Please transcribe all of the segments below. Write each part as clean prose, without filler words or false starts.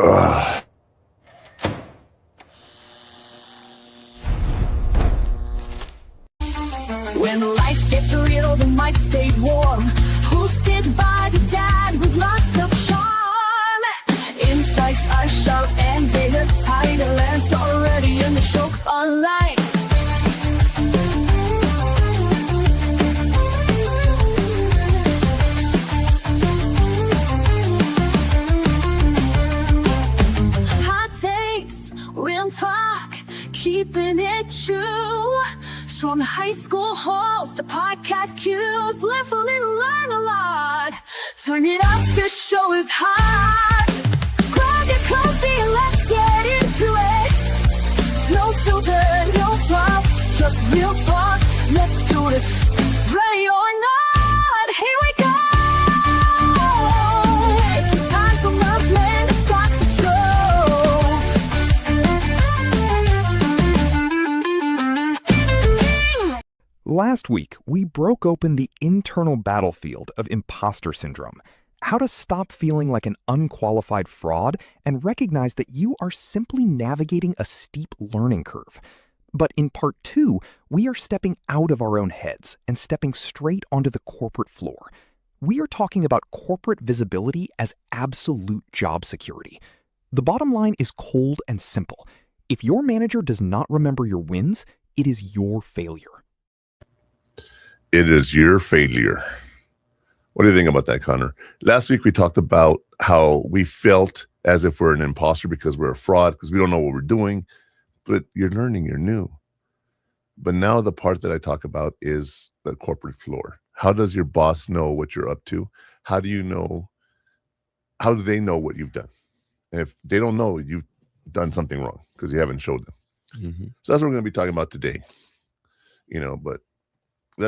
Ugh. When life gets real, the mic stays warm. Hosted by the dad with lots of charm. Insights are sharp and data's silence already, and the joke's online. Hot takes, real talk, keeping it true. From high school halls to podcast cues, live a little, learn a lot. Turn it up, this show is hot. Grab your coffee and let's get into it. No filter, no fluff, just real talk. Let's do it. Ready or not, here we go. It's the time for Murph to start the show. Last week, we broke open the internal battlefield of imposter syndrome, how to stop feeling like an unqualified fraud and recognize that you are simply navigating a steep learning curve. But in part 2, we are stepping out of our own heads and stepping straight onto the corporate floor. We are talking about corporate visibility as absolute job security. The bottom line is cold and simple. If your manager does not remember your wins, it is your failure. It is your failure. What do you think about that, Connor? Last week we talked about how we felt as if we're an imposter because we're a fraud, because we don't know what we're doing, but you're learning, you're new. But now the part that I talk about is the corporate floor. How does your boss know what you're up to? How do they know what you've done? And if they don't know, you've done something wrong because you haven't showed them. Mm-hmm. So that's what we're going to be talking about today. But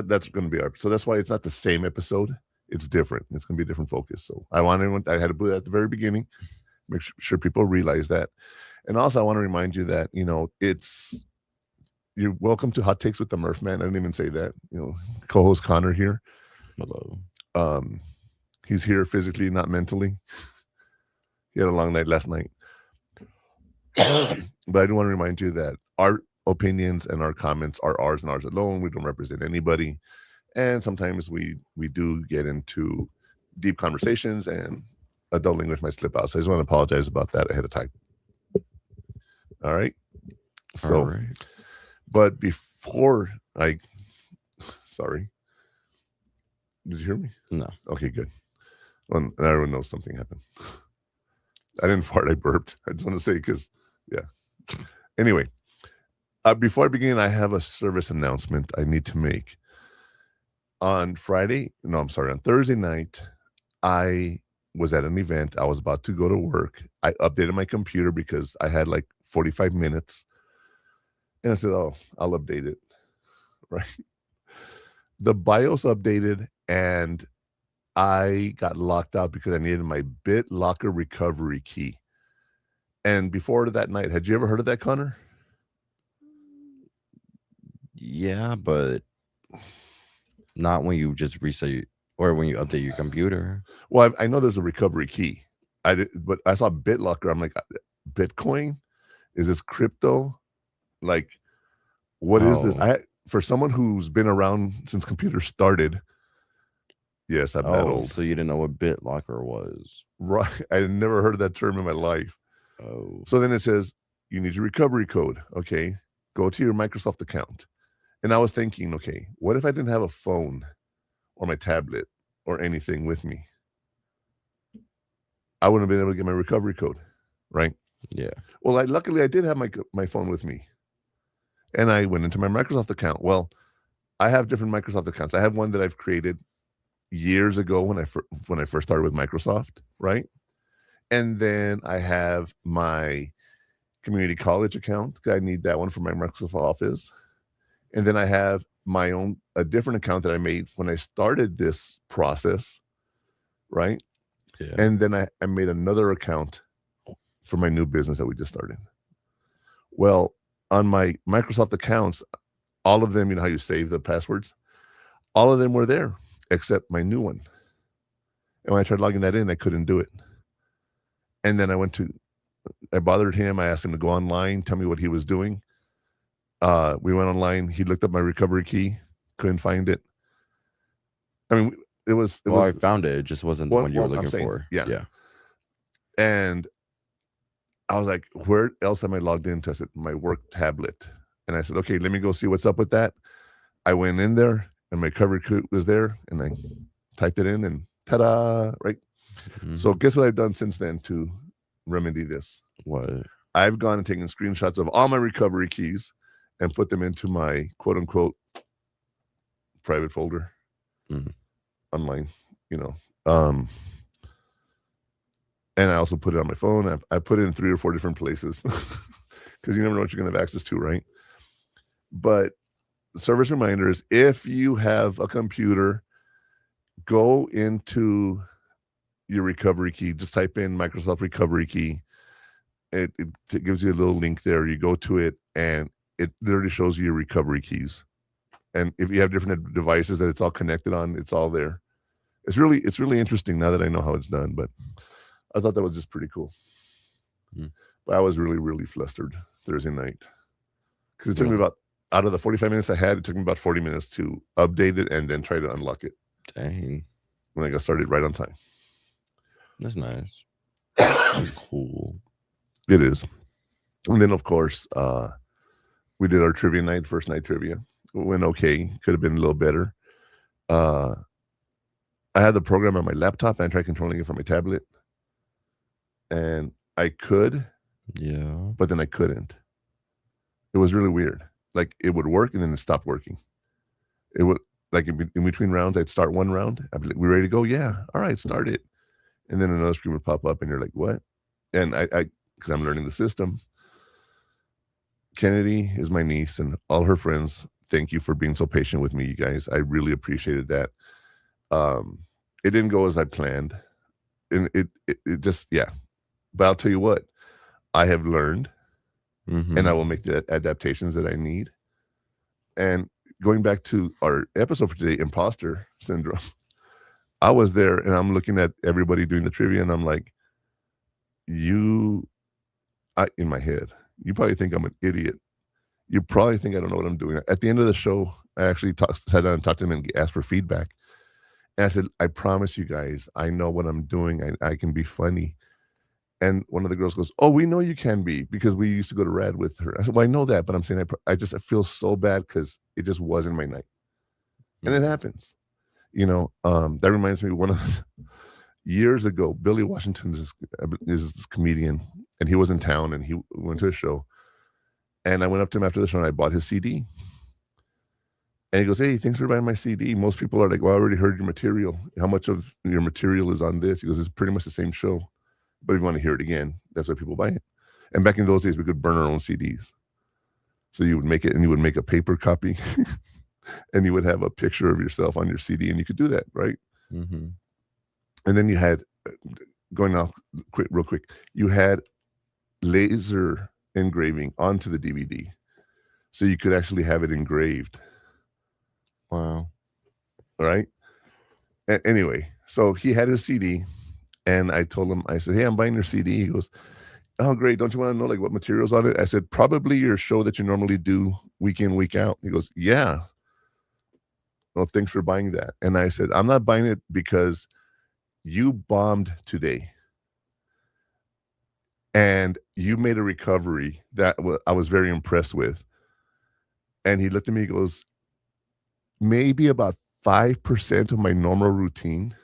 that's going to be so that's why it's not the same episode. It's different. It's going to be a different focus. So I had to put it at the very beginning, make sure people realize that. And also I want to remind you that, you're welcome to Hot Takes with the Murph, man. I didn't even say that. Co-host Connor here. Hello. He's here physically, not mentally. He had a long night last night. But I do want to remind you that our opinions and our comments are ours and ours alone. We don't represent anybody. And sometimes we do get into deep conversations and adult language might slip out. So I just want to apologize about that ahead of time. All right. So, but before sorry. Did you hear me? No. Okay, good. Well, everyone knows something happened. I didn't fart, I burped. I just want to say, because, yeah. Anyway, before I begin, I have a service announcement I need to make. On Thursday night, I was at an event. I was about to go to work. I updated my computer because I had like 45 minutes. And I said, I'll update it. Right. The BIOS updated and I got locked out because I needed my BitLocker recovery key. And before that night, had you ever heard of that, Connor? Yeah, but not when you just reset or when you update your computer. Well, I know there's a recovery key. But I saw BitLocker. I'm like, Bitcoin? Is this crypto? Like, what is this? For someone who's been around since computers started, yes, I'm that old. So you didn't know what BitLocker was? Right. I had never heard of that term in my life. Oh. So then it says, you need your recovery code. Okay. Go to your Microsoft account. And I was thinking, okay, what if I didn't have a phone or my tablet or anything with me? I wouldn't have been able to get my recovery code, right? Yeah. Well, luckily I did have my phone with me. And I went into my Microsoft account. Well, I have different Microsoft accounts. I have one that I've created years ago when I first started with Microsoft, right? And then I have my community college account. I need that one for my Microsoft Office. And then I have a different account that I made when I started this process, right? Yeah. And then I made another account for my new business that we just started. Well, on my Microsoft accounts, all of them, you know how you save the passwords? All of them were there except my new one. And when I tried logging that in, I couldn't do it. And then I went to I bothered him. I asked him to go online, tell me what he was doing. We went online. He looked up my recovery key, couldn't find it. I mean, I found it. It just wasn't the one you were looking for. Yeah. And I was like, where else am I logged into? I said, my work tablet. And I said, okay, let me go see what's up with that. I went in there and my recovery key was there and I typed it in and ta-da, right? Mm-hmm. So guess what I've done since then to remedy this? What? I've gone and taken screenshots of all my recovery keys and put them into my quote unquote private folder online, and I also put it on my phone. I put it in 3 or 4 different places because you never know what you're going to have access to, right? But service reminders, if you have a computer, go into your recovery key, just type in Microsoft recovery key. It gives you a little link there. You go to it and it literally shows you your recovery keys. And if you have different devices that it's all connected on, it's all there. It's really interesting now that I know how it's done, but I thought that was just pretty cool. But I was really, really flustered Thursday night because it took me about, out of the 45 minutes I had, it took me about 40 minutes to update it and then try to unlock it. Dang. And I got started right on time. That's nice. That's cool. It is. And then, of course, we did our trivia night, first night trivia. It went okay. Could have been a little better. I had the program on my laptop and I tried controlling it from my tablet. And I could, but then I couldn't. It was really weird. Like it would work and then it stopped working. It would, like in between rounds, I'd start one round. I'd be like, we ready to go? Yeah. All right, start it. And then another screen would pop up and you're like, what? And I because I'm learning the system. Kennedy is my niece and all her friends. Thank you for being so patient with me, you guys. I really appreciated that. It didn't go as I planned. And it just, But I'll tell you what, I have learned and I will make the adaptations that I need. And going back to our episode for today, Imposter Syndrome, I was there and I'm looking at everybody doing the trivia and I'm like, in my head, you probably think I'm an idiot. You probably think I don't know what I'm doing. At the end of the show, I actually sat down and talked to them and asked for feedback. And I said, I promise you guys, I know what I'm doing. I can be funny. And one of the girls goes, oh, we know you can be because we used to go to Rad with her. I said, well, I know that, but I'm saying I feel so bad because it just wasn't my night. And it happens. That reminds me, one of years ago, Billy Washington is this comedian, and he was in town, and he went to a show. And I went up to him after the show, and I bought his CD. And he goes, hey, thanks for buying my CD. Most people are like, well, I already heard your material. How much of your material is on this? He goes, it's pretty much the same show. But if you want to hear it again, that's why people buy it. And back in those days, we could burn our own CDs. So you would make it, and you would make a paper copy, and you would have a picture of yourself on your CD, and you could do that, right? Mm-hmm. And then you had, going off real quick, you had laser engraving onto the DVD. So you could actually have it engraved. Wow. All right. Anyway, so he had his CD. And I told him, I said, hey, I'm buying your CD. He goes, oh, great. Don't you want to know like what material's on it? I said, probably your show that you normally do week in, week out. He goes, yeah. Well, thanks for buying that. And I said, I'm not buying it because you bombed today. And you made a recovery that I was very impressed with. And he looked at me, he goes, maybe about 5% of my normal routine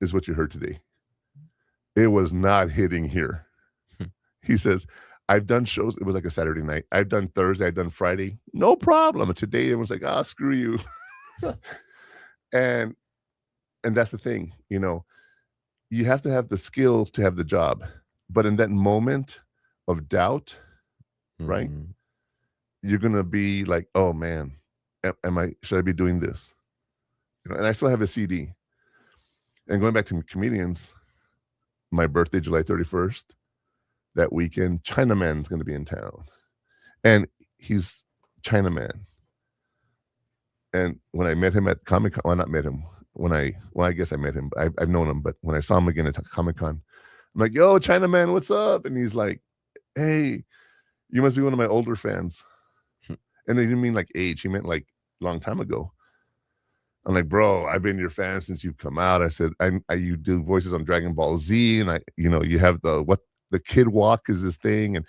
is what you heard today. It was not hitting here. He says, I've done shows. It was like a Saturday night. I've done Thursday. I've done Friday. No problem. And today everyone's like, screw you. and that's the thing, you have to have the skills to have the job. But in that moment of doubt, right? You're going to be like, oh man, should I be doing this? And I still have a CD. And going back to comedians, my birthday, July 31st, that weekend, Chinaman's going to be in town. And he's Chinaman. And when I met him at Comic-Con, well, not met him. I guess I met him. I've known him. But when I saw him again at Comic-Con, I'm like, yo, Chinaman, what's up? And he's like, hey, you must be one of my older fans. And they didn't mean like age. He meant like long time ago. I'm like, bro, I've been your fan since you've come out. I said, you do voices on Dragon Ball Z, and you have the kid walk is this thing, and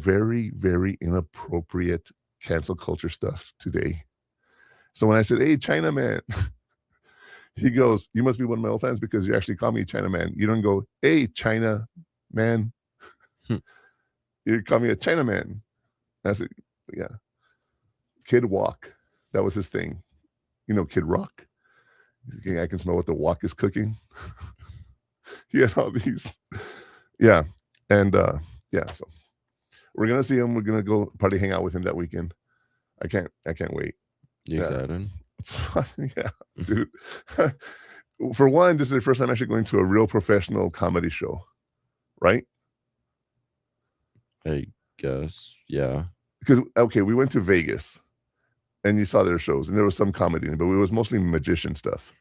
very, very inappropriate cancel culture stuff today. So when I said, hey, Chinaman, he goes, you must be one of my old fans because you actually call me Chinaman. You don't go, hey, China man. You call me a Chinaman. I said, yeah. Kid walk. That was his thing. Kid Rock. I can smell what the wok is cooking. He had all these. Yeah. And so we're gonna see him. We're gonna go probably hang out with him that weekend. I can't wait. You excited? Yeah, dude. For one, this is the first time I'm actually going to a real professional comedy show, right? I guess, yeah. Because we went to Vegas. And you saw their shows, and there was some comedy, but it was mostly magician stuff,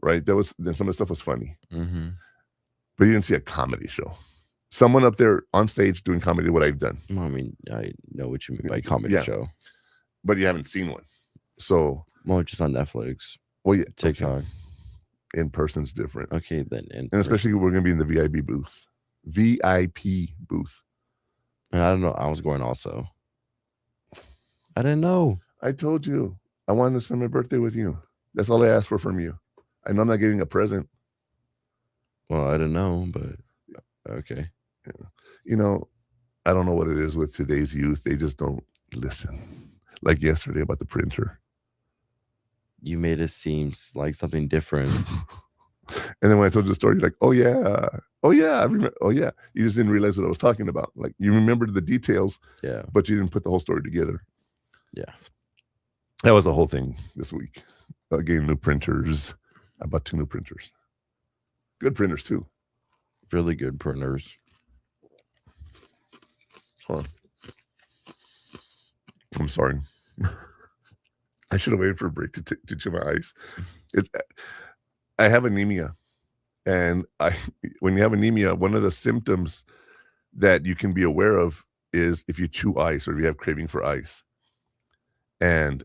right? Then some of the stuff was funny, but you didn't see a comedy show. Someone up there on stage doing comedy, what I've done. Well, I mean, I know what you mean by comedy show, but you haven't seen one. So, well, just on Netflix. Well, yeah, TikTok. Okay. In person's different. Okay, then. And especially we're gonna be in the VIP booth. And I don't know. I was going also. I didn't know. I told you I wanted to spend my birthday with you. That's all I asked for from you. I know I'm not getting a present. Well, I didn't know, but okay. Yeah. I don't know what it is with today's youth. They just don't listen. Like yesterday about the printer. You made it seem like something different. And then when I told you the story, you're like, oh yeah, I remember. Oh yeah, you just didn't realize what I was talking about. Like you remembered the details, yeah, but you didn't put the whole story together. Yeah. That was the whole thing this week. Getting new printers. I bought 2 new printers. Good printers too. Really good printers. Huh. I'm sorry. I should have waited for a break to chew my ice. I have anemia, and when you have anemia, one of the symptoms that you can be aware of is if you chew ice or if you have craving for ice, and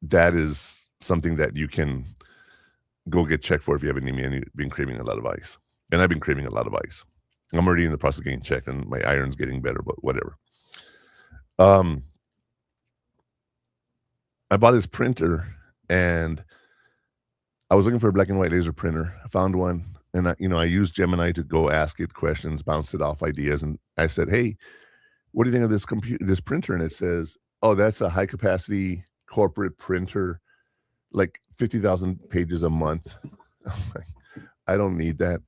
that is something that you can go get checked for if you have anemia and you've been craving a lot of ice. And I've been craving a lot of ice. I'm already in the process of getting checked, and my iron's getting better, but whatever. I bought this printer, and I was looking for a black and white laser printer. I found one, and I used Gemini to go ask it questions, bounce it off ideas, and I said, "Hey, what do you think of this printer?" And it says, "Oh, that's a high capacity corporate printer, like 50,000 pages a month." I'm like, I don't need that.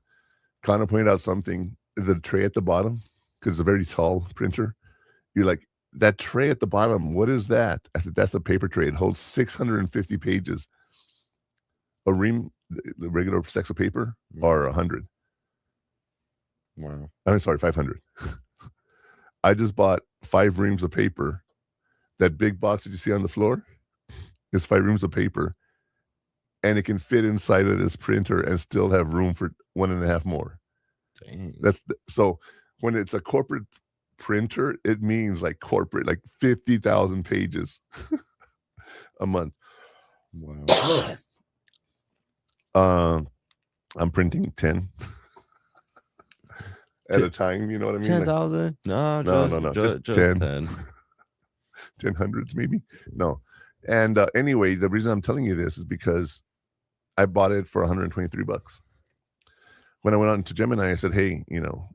Connor pointed out something, the tray at the bottom, because it's a very tall printer. You're like, that tray at the bottom, what is that? I said, that's the paper tray. It holds 650 pages. A ream, the regular stacks of paper, or 100. Wow. I'm sorry, 500. I just bought 5 reams of paper. That big box that you see on the floor is 5 reams of paper, and it can fit inside of this printer and still have room for 1.5 more. Dang. So when it's a corporate printer, it means like corporate, like 50,000 pages a month. Wow. I'm printing 10 at a time. You know what I mean? 10,000? No, just 10. 10 hundreds maybe. No. And anyway, the reason I'm telling you this is because I bought it for $123. When I went on to Gemini, I said, hey,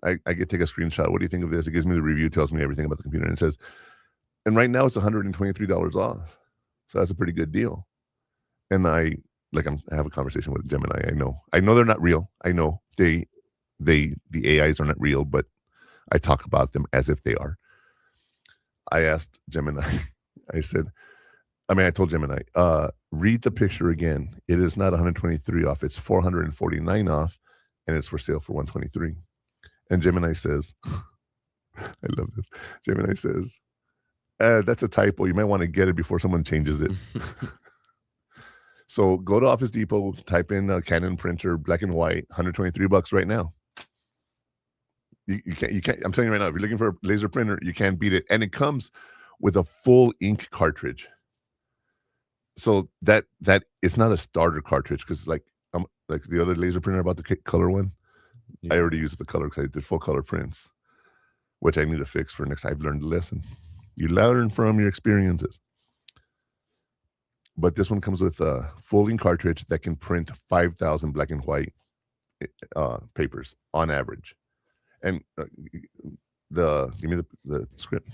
I could take a screenshot. What do you think of this? It gives me the review, tells me everything about the computer. And it says, and right now it's $123 off. So that's a pretty good deal. And I have a conversation with Gemini. I know they're not real. I know the AIs are not real, but I talk about them as if they are. I asked Gemini, I told Gemini, read the picture again. It is not 123 off. It's 449 off, and it's for sale for 123. And Gemini says, I love this. Gemini says, that's a typo. You might want to get it before someone changes it. So go to Office Depot, type in a Canon printer, black and white, $123 right now. You can't. I'm telling you right now, if you're looking for a laser printer, you can't beat it, and it comes with a full ink cartridge. So that it's not a starter cartridge because like the other laser printer about the color one, I already used the color because I did full color prints, which I need to fix for next. I've learned the lesson. You learn from your experiences. But this one comes with a full ink cartridge that can print 5,000 black and white papers on average. And give me the script.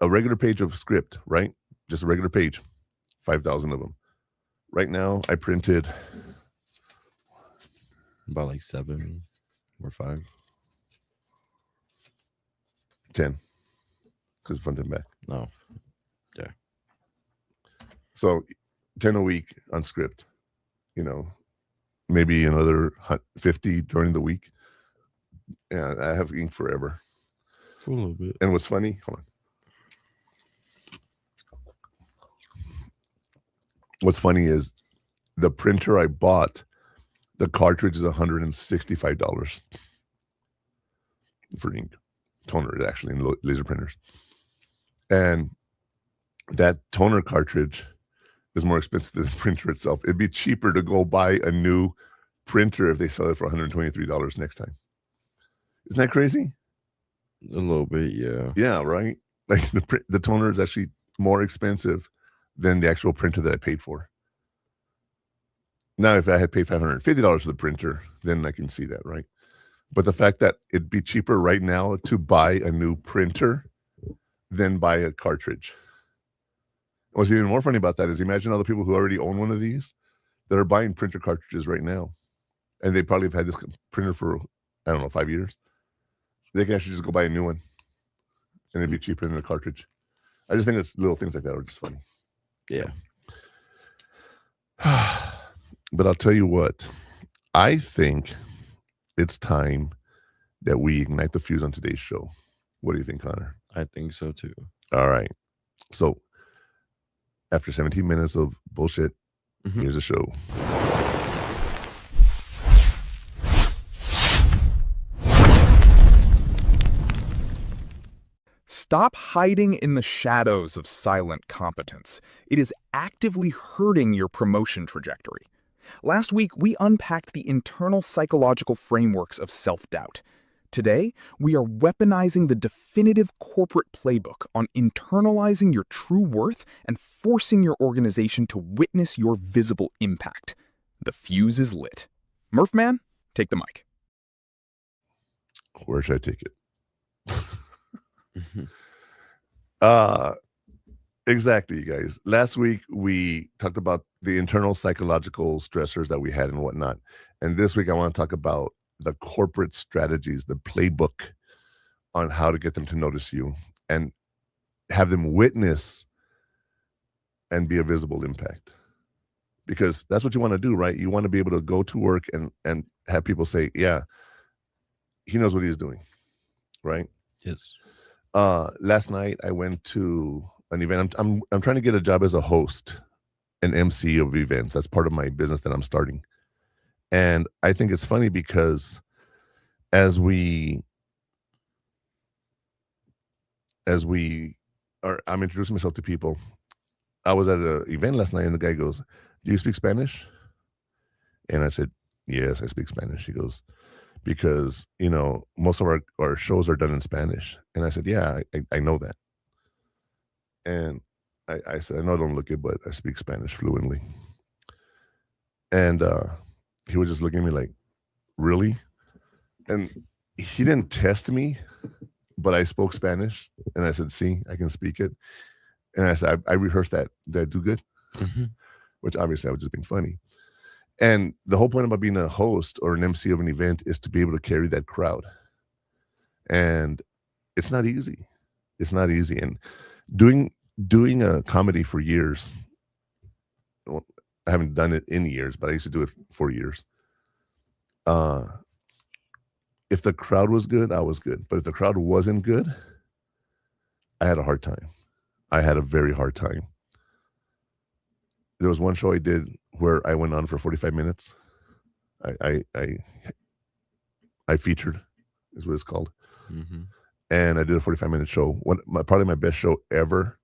A regular page of script, right? Just a regular page, 5,000 of them. Right now, I printed about like 7 or 5. 10, because front and back. No, yeah. So 10 a week on script, maybe another 50 during the week. Yeah, I have ink forever. For a little bit. And what's funny, hold on. What's funny is the printer I bought, the cartridge is $165 for ink. Toner, actually, in laser printers. And that toner cartridge is more expensive than the printer itself. It'd be cheaper to go buy a new printer if they sell it for $123 next time. Isn't that crazy? A little bit, yeah. Yeah, right? Like the toner is actually more expensive than the actual printer that I paid for. Now, if I had paid $550 for the printer, then I can see that, right? But the fact that it'd be cheaper right now to buy a new printer than buy a cartridge. What's even more funny about that is imagine all the people who already own one of these that are buying printer cartridges right now. And they probably have had this printer for, 5 years. They can actually just go buy a new one. And it'd be cheaper than the cartridge. I just think it's little things like that are just funny. Yeah. But I'll tell you what, I think it's time that we ignite the fuse on today's show. What do you think, Connor? I think so too. All right. So after 17 minutes of bullshit, here's the show. Stop hiding in the shadows of silent competence. It is actively hurting your promotion trajectory. Last week, we unpacked the internal psychological frameworks of self-doubt. Today, we are weaponizing the definitive corporate playbook on internalizing your true worth and forcing your organization to witness your visible impact. The fuse is lit. Murph man, take the mic. Where should I take it? Exactly, you guys. Last week, we talked about the internal psychological stressors that we had and whatnot. And this week, I want to talk about the corporate strategies, the playbook on how to get them to notice you and have them witness and be a visible impact. Because that's what you want to do, right? You want to be able to go to work and have people say, yeah, he knows what he's doing, right? Yes. Last night, I went to an event. I'm trying to get a job as a host, an MC of events. That's part of my business that I'm starting. And I think it's funny because as I'm introducing myself to people. I was at an event last night and the guy goes, "Do you speak Spanish?" And I said, "Yes, I speak Spanish." He goes, "Because, most of our shows are done in Spanish." And I said, "Yeah, I know that." And I said, "I know I don't look it, but I speak Spanish fluently." And he was just looking at me like, "Really?" And he didn't test me, but I spoke Spanish. And I said, "See, I can speak it." And I said, I rehearsed that. Did I do good? Which obviously I was just being funny. And the whole point about being a host or an MC of an event is to be able to carry that crowd. And it's not easy. It's not easy. And doing a comedy for years, well, I haven't done it in years, but I used to do it for years. If the crowd was good, I was good. But if the crowd wasn't good, I had a hard time. I had a very hard time. There was one show I did where I went on for 45 minutes. I I featured, is what it's called. Mm-hmm. And I did a 45-minute show, probably my best show ever.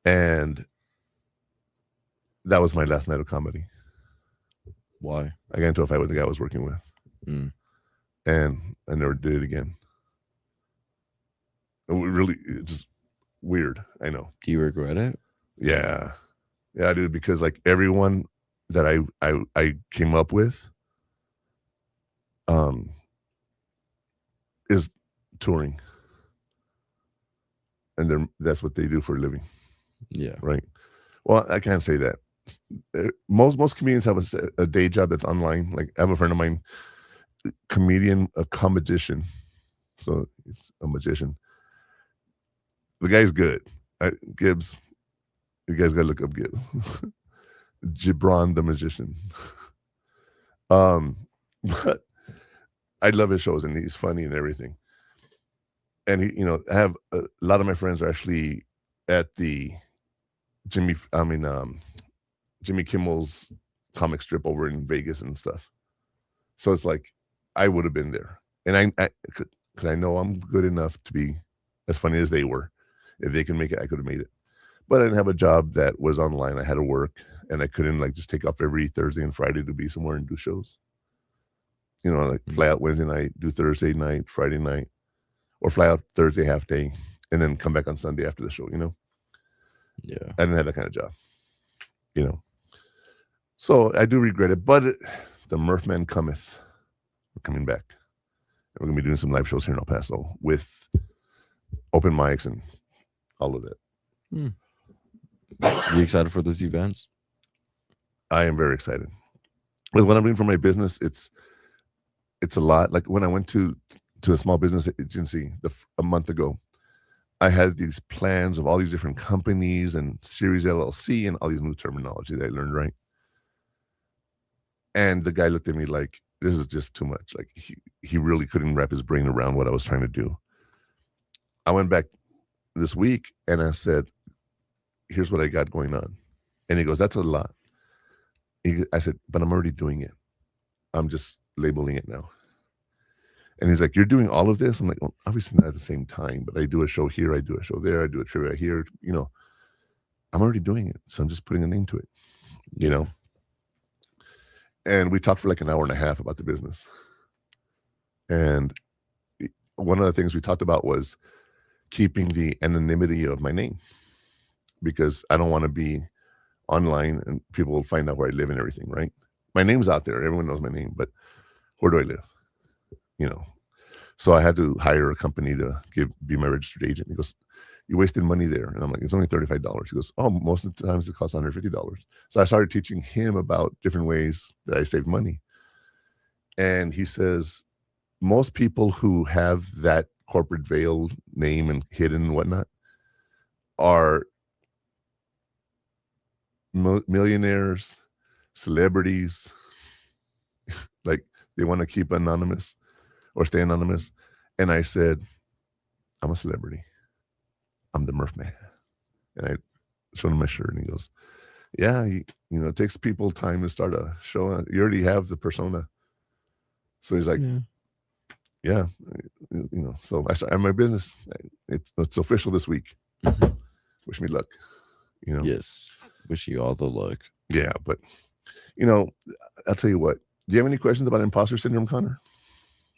And that was my last night of comedy. Why? I got into a fight with the guy I was working with. Mm. And I never did it again. It's just weird. I know. Do you regret it? Yeah. Yeah, dude, because like everyone that I came up with is touring. And that's what they do for a living. Yeah. Right. Well, I can't say that. Most comedians have a day job that's online. Like I have a friend of mine, a comedian. So he's a magician. The guy's good. Gibbs. You guys gotta look up Gibbs. Gibran the magician. But I love his shows and he's funny and everything. And he, I have a lot of my friends are actually at the Jimmy Kimmel's comic strip over in Vegas and stuff. So it's like I would have been there, and because I know I'm good enough to be as funny as they were. If they can make it, I could have made it. But I didn't have a job that was online. I had to work, and I couldn't like just take off every Thursday and Friday to be somewhere and do shows. Like fly out Wednesday night, do Thursday night, Friday night, or fly out Thursday half day, and then come back on Sunday after the show. Yeah, I didn't have that kind of job. So I do regret it, but the Murph man cometh. We're coming back. And we're gonna be doing some live shows here in El Paso with open mics and all of that. You excited for those events? I am very excited. With what I'm doing for my business, it's a lot. Like when I went to a small business agency a month ago, I had these plans of all these different companies and Series LLC and all these new terminology that I learned, right? And the guy looked at me like, this is just too much. Like he really couldn't wrap his brain around what I was trying to do. I went back this week and I said, here's what I got going on. And he goes, that's a lot. I said, but I'm already doing it. I'm just labeling it now. And he's like, you're doing all of this? I'm like, well, obviously not at the same time, but I do a show here, I do a show there, I do a trivia here, I'm already doing it. So I'm just putting a name to it, And we talked for like an hour and a half about the business. And one of the things we talked about was keeping the anonymity of my name, because I don't want to be online and people will find out where I live and everything, right? My name's out there. Everyone knows my name, but where do I live? So I had to hire a company to be my registered agent. He goes, you wasted money there. And I'm like, it's only $35. He goes, oh, most of the times it costs $150. So I started teaching him about different ways that I saved money. And he says, most people who have that corporate veiled name and hidden and whatnot are millionaires, celebrities, like they want to keep anonymous or stay anonymous. And I said, I'm a celebrity. I'm the Murph man. And I showed him my shirt and he goes, yeah, it takes people time to start a show. You already have the persona. So he's like, yeah, so I started my business. It's official this week. Mm-hmm. Wish me luck. Yes. Wish you all the luck. Yeah, but I'll tell you what. Do you have any questions about imposter syndrome, Connor?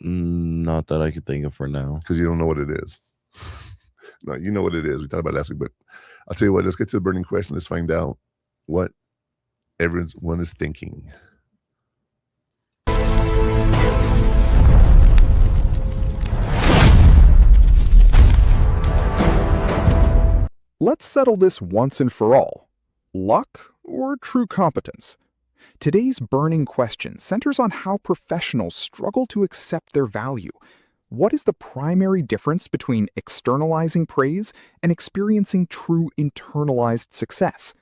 Not that I could think of for now. Because you don't know what it is. No, you know what it is. We talked about it last week, but I'll tell you what, let's get to the burning question. Let's find out what everyone is thinking. Let's settle this once and for all. Luck or true competence? Today's burning question centers on how professionals struggle to accept their value. What is the primary difference between externalizing praise and experiencing true internalized success?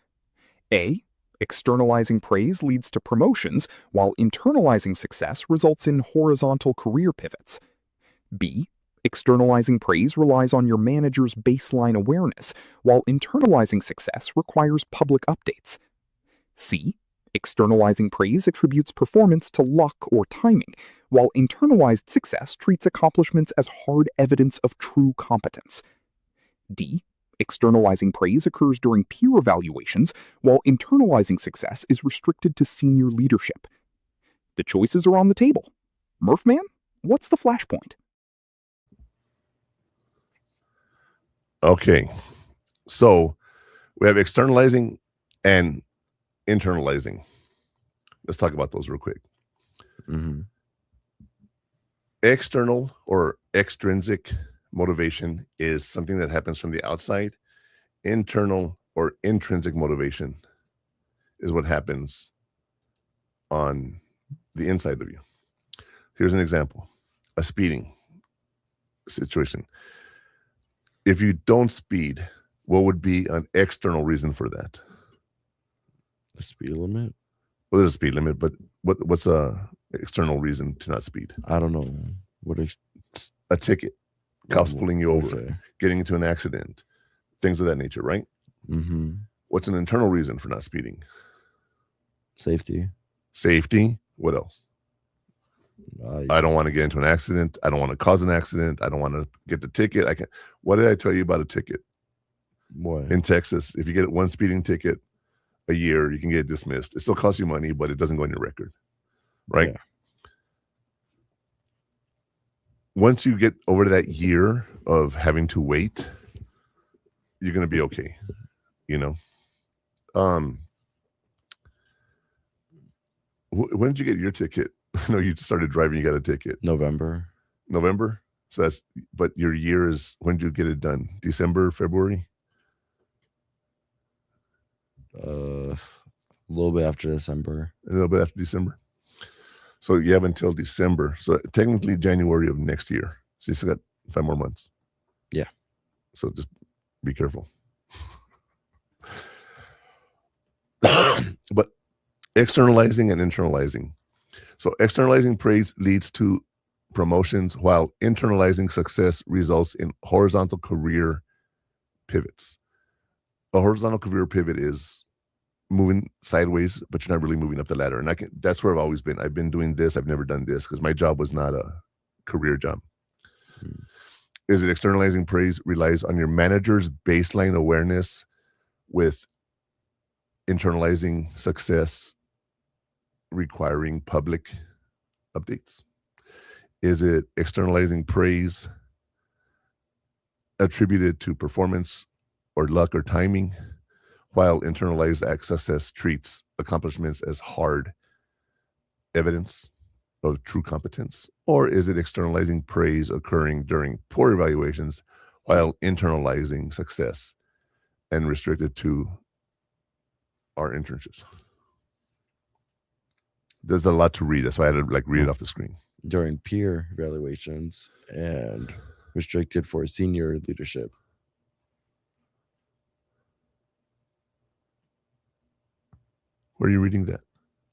A. Externalizing praise leads to promotions, while internalizing success results in horizontal career pivots. B. Externalizing praise relies on your manager's baseline awareness, while internalizing success requires public updates. C. Externalizing praise attributes performance to luck or timing, while internalized success treats accomplishments as hard evidence of true competence. D. Externalizing praise occurs during peer evaluations, while internalizing success is restricted to senior leadership. The choices are on the table. Murph man, what's the flashpoint? Okay. So we have externalizing and internalizing. Let's talk about those real quick. Mm-hmm. External or extrinsic motivation is something that happens from the outside. Internal or intrinsic motivation is what happens on the inside of you. Here's an example: a speeding situation. If you don't speed, what would be an external reason for that? A speed limit? Well, there's a speed limit, but what's a external reason to not speed? I don't know. What A ticket, cops Oh, pulling you over, okay. getting into an accident, things of that nature, right? Mm-hmm. What's an internal reason for not speeding? Safety. Safety. What else? I don't want to get into an accident. I don't want to cause an accident. I don't want to get the ticket. I can. What did I tell you about a ticket? What? In Texas, if you get one speeding ticket a year, you can get dismissed. It still costs you money, but it doesn't go on your record, right? Yeah. Once you get over that year of having to wait, you're going to be okay, you know? When did you get your ticket? No, you started driving, you got a ticket. November. So that's, but your year is, when did you get it done? December, February? A little bit after December. A little bit after December. So you have until December. So technically January of next year. So you still got 5 more months. Yeah. So just be careful. But externalizing and internalizing. So externalizing praise leads to promotions, while internalizing success results in horizontal career pivots. A horizontal career pivot is moving sideways, but you're not really moving up the ladder. And that's where I've always been. I've been doing this. I've never done this because my job was not a career job. Hmm. Is it externalizing praise relies on your manager's baseline awareness, with internalizing success requiring public updates? Is it externalizing praise attributed to performance or luck or timing, while internalized success treats accomplishments as hard evidence of true competence? Or is it externalizing praise occurring during poor evaluations, while internalizing success and restricted to our internships? There's a lot to read. That's why I had to read it off the screen. During peer evaluations and restricted for senior leadership. Where are you reading that?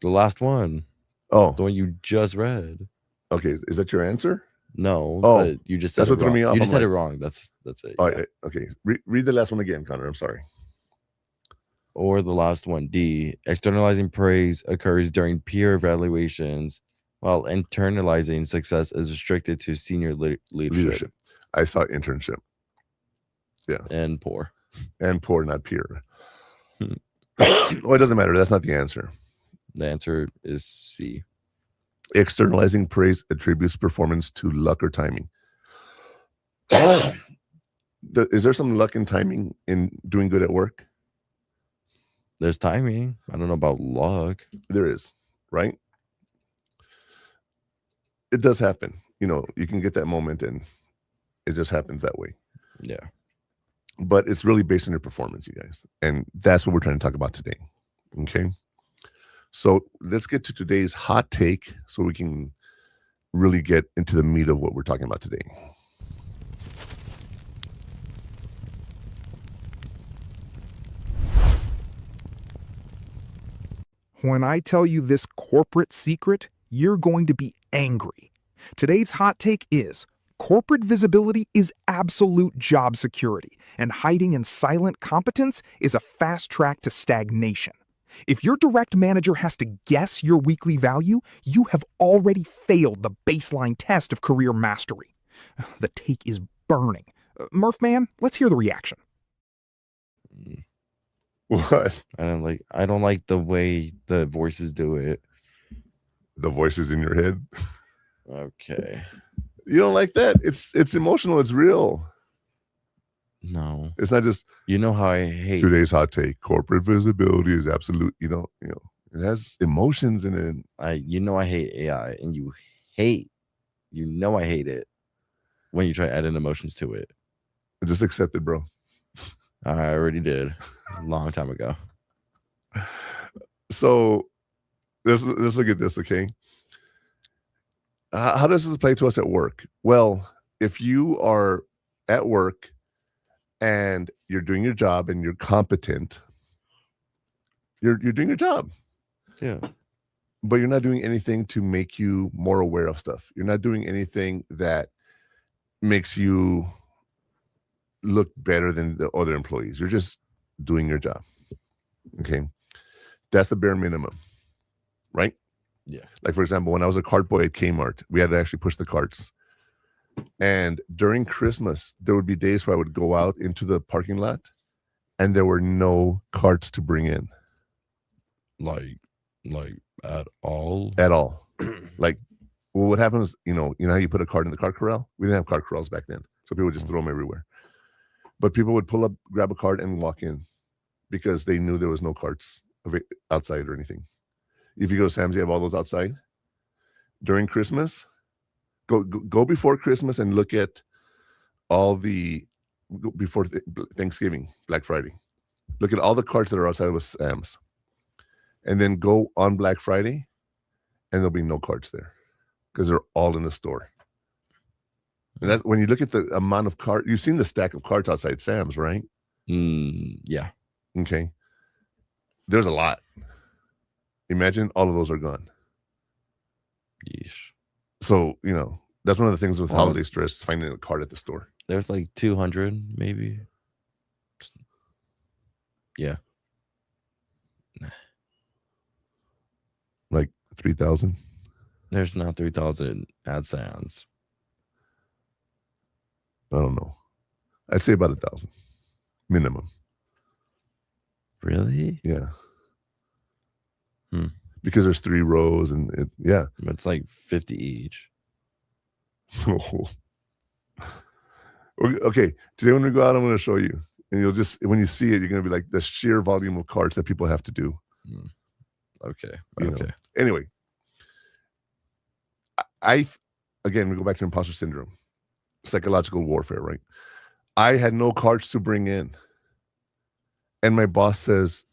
The last one. Oh, The one you just read. okay. Is that your answer? No, Oh, but you just said that's it what threw wrong. me off. You just I'm said it like- wrong. That's it. All yeah. right. Okay. Read the last one again, Connor. I'm sorry. Or the last one, D. Externalizing praise occurs during peer evaluations, while internalizing success is restricted to senior leadership I saw internship and poor. and poor, not peer. Hmm. Well, it doesn't matter. That's not the answer. The answer is C. Externalizing praise attributes performance to luck or timing. Is there some luck and timing in doing good at work? There's timing. I don't know about luck. There is, right? It does happen. You can get that moment and it just happens that way. Yeah. But it's really based on your performance, you guys. And that's what we're trying to talk about today. Okay. So let's get to today's hot take so we can really get into the meat of what we're talking about today. When I tell you this corporate secret, you're going to be angry. Today's hot take is corporate visibility is absolute job security, and hiding in silent competence is a fast track to stagnation. If your direct manager has to guess your weekly value, you have already failed the baseline test of career mastery. The take is burning. Murph, man, let's hear the reaction. What? I don't like the way the voices do it. The voices in your head? Okay. You don't like that? It's emotional. It's real. No. It's not just, you know how I hate today's hot take. Corporate visibility is absolute. You know, it has emotions in it. I hate AI, and I hate it when you try adding emotions to it. Just accept it, bro. I already did a long time ago. So let's look at this, okay? How does this play to us at work? Well, if you are at work and you're doing your job and you're competent, you're doing your job. Yeah. But you're not doing anything to make you more aware of stuff. You're not doing anything that makes you look better than the other employees. You're just doing your job. Okay. That's the bare minimum, right? Yeah. Like, for example, when I was a cart boy at Kmart, we had to actually push the carts. And during Christmas, there would be days where I would go out into the parking lot and there were no carts to bring in. Like at all? At all. Like, well, what happens, you know how you put a cart in the cart corral? We didn't have cart corrals back then. So people would just throw them everywhere. But people would pull up, grab a cart and walk in because they knew there was no carts outside or anything. If you go to Sam's, you have all those outside. During Christmas, go before Christmas and look at all before Thanksgiving, Black Friday. Look at all the carts that are outside of Sam's. And then go on Black Friday and there'll be no carts there because they're all in the store. And that's when you look at the amount of carts, you've seen the stack of carts outside Sam's, right? Yeah. Okay. There's a lot. Imagine all of those are gone. Yeesh. So, that's one of the things with holiday stress, finding a cart at the store. There's like 200, maybe. Yeah. Like 3,000? There's not 3,000 at Sam's. I don't know. I'd say about 1,000 minimum. Really? Yeah. Because there's 3 rows and It's like 50 each. Okay. Today when we go out, I'm going to show you. And you'll just, when you see it, you're going to be like the sheer volume of carts that people have to do. Okay. Anyway. Again, we go back to imposter syndrome. Psychological warfare, right? I had no carts to bring in. And my boss says,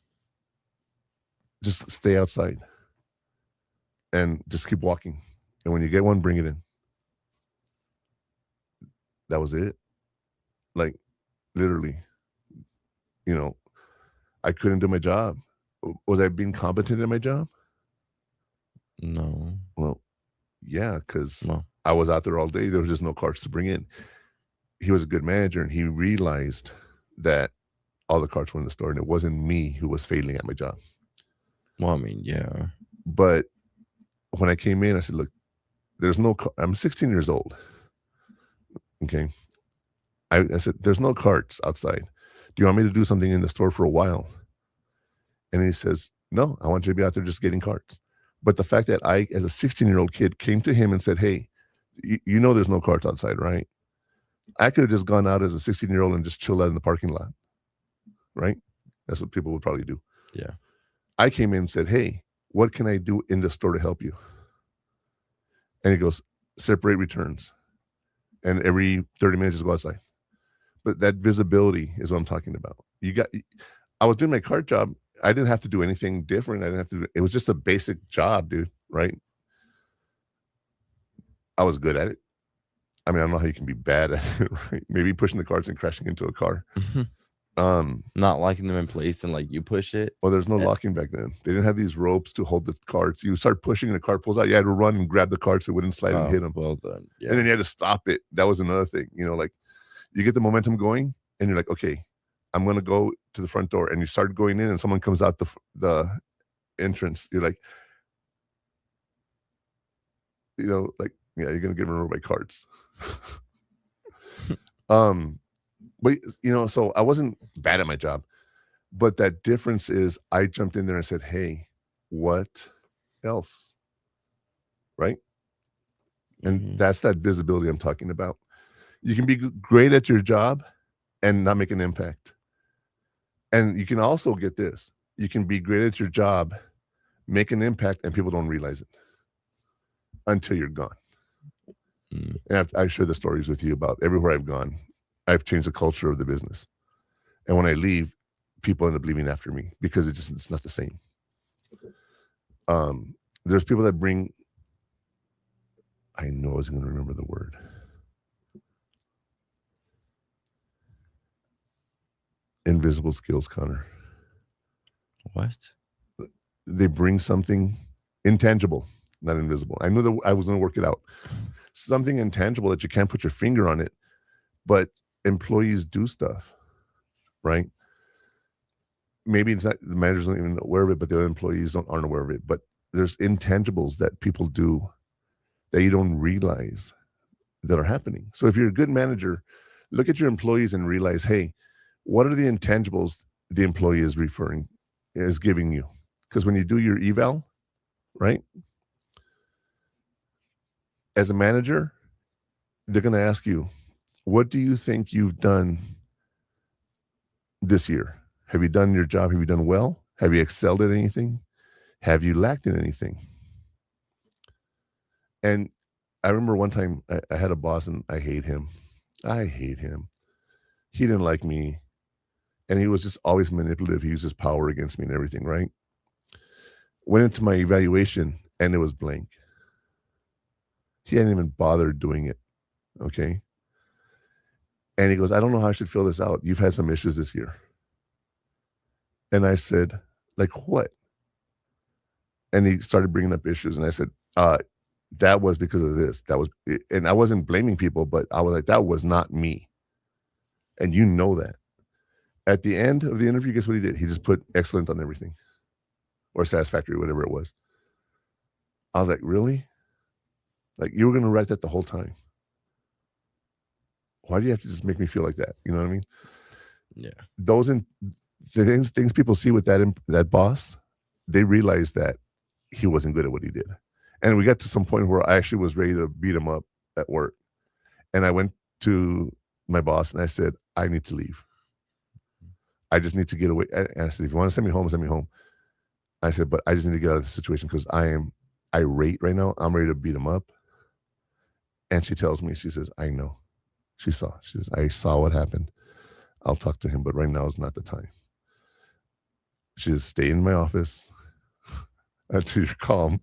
just stay outside and just keep walking. And when you get one, bring it in. That was it. Like, literally, I couldn't do my job. Was I being competent in my job? No. Well, yeah, because No. I was out there all day. There was just no carts to bring in. He was a good manager, and he realized that all the carts were in the store, and it wasn't me who was failing at my job. Well, I mean, yeah. But when I came in, I said, look, there's no I'm 16 years old. Okay. I said, there's no carts outside. Do you want me to do something in the store for a while? And he says, no, I want you to be out there just getting carts. But the fact that I, as a 16-year-old kid, came to him and said, hey, you know there's no carts outside, right? I could have just gone out as a 16-year-old and just chilled out in the parking lot, right? That's what people would probably do. Yeah. I came in and said, hey, what can I do in the store to help you? And he goes, separate returns. And every 30 minutes, just go outside. But that visibility is what I'm talking about. I was doing my cart job. I didn't have to do anything different. It was just a basic job, dude, right? I was good at it. I mean, I don't know how you can be bad at it, right? Maybe pushing the carts and crashing into a car. Not locking them in place and like you push it. Well, there's no locking back then. They didn't have these ropes to hold the carts. You start pushing and the cart pulls out. You had to run and grab the carts so it wouldn't slide and hit them. Well done. Yeah. And then you had to stop it. That was another thing. Like you get the momentum going and you're like, okay, I'm going to go to the front door, and you start going in and someone comes out the entrance. You're like, like, yeah, you're going to get run over by carts. But so I wasn't bad at my job, but that difference is I jumped in there and said, hey, what else? Right? And that's that visibility I'm talking about. You can be great at your job and not make an impact. And you can also get this. You can be great at your job, make an impact, and people don't realize it until you're gone. And I share the stories with you about everywhere I've gone. I've changed the culture of the business. And when I leave, people end up leaving after me because it's not the same. There's people that bring, I know I wasn't going to remember the word. Invisible skills, Connor. What? They bring something intangible, not invisible. I knew that I was going to work it out. Something intangible that you can't put your finger on it, but employees do stuff, right? Maybe it's not, the managers aren't even aware of it, but the other employees aren't aware of it. But there's intangibles that people do that you don't realize that are happening. So if you're a good manager, look at your employees and realize, hey, what are the intangibles the employee is giving you? Because when you do your eval, right? As a manager, they're going to ask you, what do you think you've done this year? Have you done your job? Have you done well? Have you excelled at anything? Have you lacked in anything? And I remember one time I had a boss and I hate him. He didn't like me. And he was just always manipulative. He used his power against me and everything, right? Went into my evaluation and it was blank. He hadn't even bothered doing it. Okay. And he goes, I don't know how I should fill this out. You've had some issues this year. And I said, like what? And he started bringing up issues. And I said, that was because of this. That was, and I wasn't blaming people, but I was like, that was not me. And you know that. At the end of the interview, guess what he did? He just put excellent on everything, or satisfactory, whatever it was. I was like, really? Like, you were going to write that the whole time. Why do you have to just make me feel like that? You know what I mean? Yeah. Those things people see with that boss, they realize that he wasn't good at what he did. And we got to some point where I actually was ready to beat him up at work. And I went to my boss and I said, I need to leave. I just need to get away. And I said, if you want to send me home, send me home. I said, but I just need to get out of the situation because I am irate right now. I'm ready to beat him up. And she tells me, she says, I know. She says, I saw what happened. I'll talk to him, but right now is not the time. She says, stay in my office until you're calm.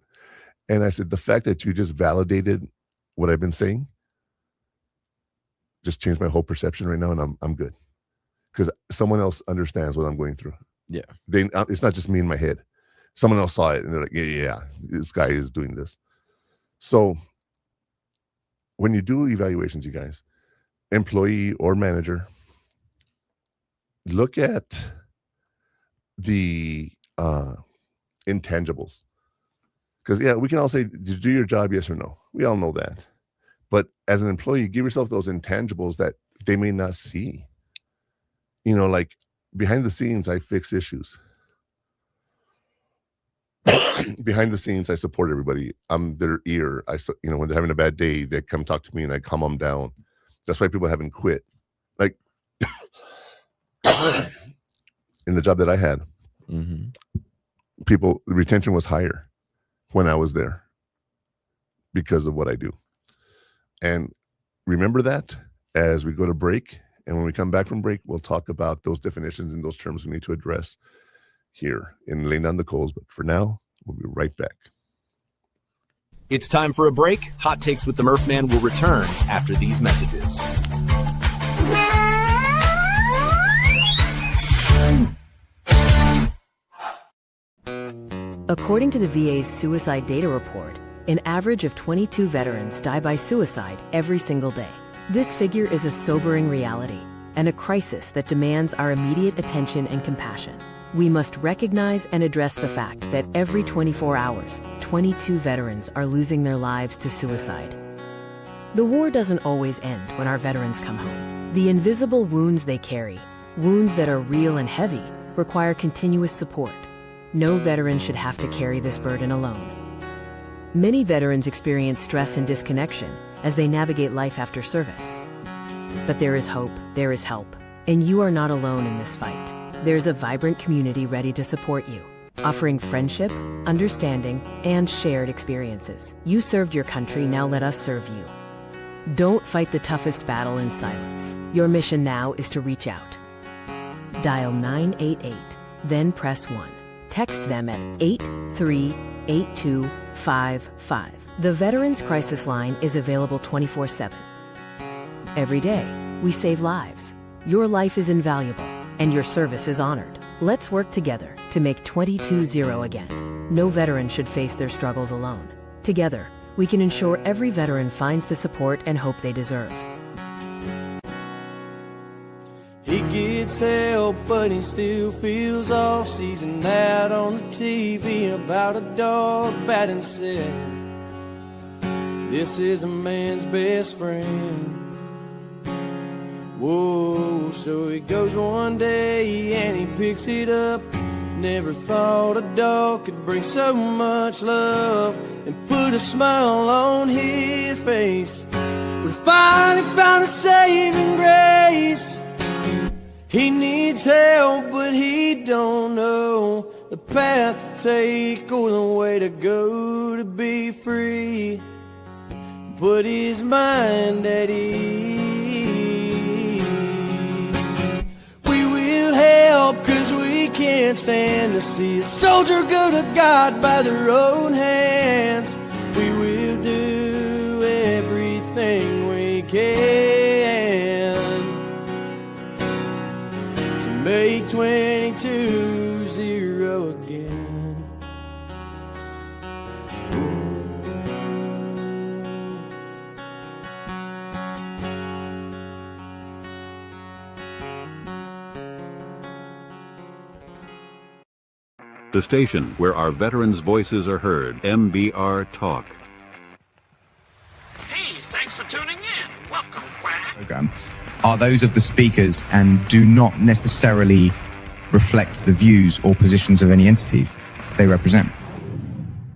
And I said, the fact that you just validated what I've been saying just changed my whole perception right now, and I'm good. Because someone else understands what I'm going through. Yeah. It's not just me in my head. Someone else saw it, and they're like, yeah, this guy is doing this. So when you do evaluations, you guys, employee or manager, look at the intangibles. Because, yeah, we can all say, did you do your job, yes or no? We all know that. But as an employee, give yourself those intangibles that they may not see. You know, like behind the scenes, I fix issues. Behind the scenes, I support everybody. I'm their ear. When they're having a bad day, they come talk to me and I calm them down. That's why people haven't quit. Like in the job that I had, the retention was higher when I was there because of what I do. And remember that as we go to break. And when we come back from break, we'll talk about those definitions and those terms we need to address here in Laying Down the Coals. But for now, we'll be right back. It's time for a break. Hot Takes with the Murph Man will return after these messages. According to the VA's suicide data report, an average of 22 veterans die by suicide every single day. This figure is a sobering reality. and a crisis that demands our immediate attention and compassion. We must recognize and address the fact that every 24 hours, 22 veterans are losing their lives to suicide. The war doesn't always end when our veterans come home. The invisible wounds they carry, wounds that are real and heavy, require continuous support. No veteran should have to carry this burden alone. Many veterans experience stress and disconnection as they navigate life after service. But there is hope, there is help, and you are not alone in this fight. There's a vibrant community ready to support you, offering friendship, understanding, and shared experiences. You served your country, now let us serve you. Don't fight the toughest battle in silence. Your mission now is to reach out. Dial 988, then press 1. Text them at 838255. The Veterans Crisis Line is available 24/7. Every day, we save lives. Your life is invaluable, and your service is honored. Let's work together to make 22-0 again. No veteran should face their struggles alone. Together, we can ensure every veteran finds the support and hope they deserve. He gets help, but he still feels off. Sees an ad on the TV about a dog batting said, "This is a man's best friend." Whoa, so he goes one day and he picks it up. Never thought a dog could bring so much love and put a smile on his face. But he's finally found a saving grace. He needs help, but he don't know the path to take or the way to go to be free. Put his mind at ease. We will help, 'cause we can't stand to see a soldier go to God by their own hands. We will do everything we can to make 22-0 again. The station where our veterans' voices are heard, MBR Talk. Hey, thanks for tuning in. Welcome, Quack. Program are those of the speakers and do not necessarily reflect the views or positions of any entities they represent.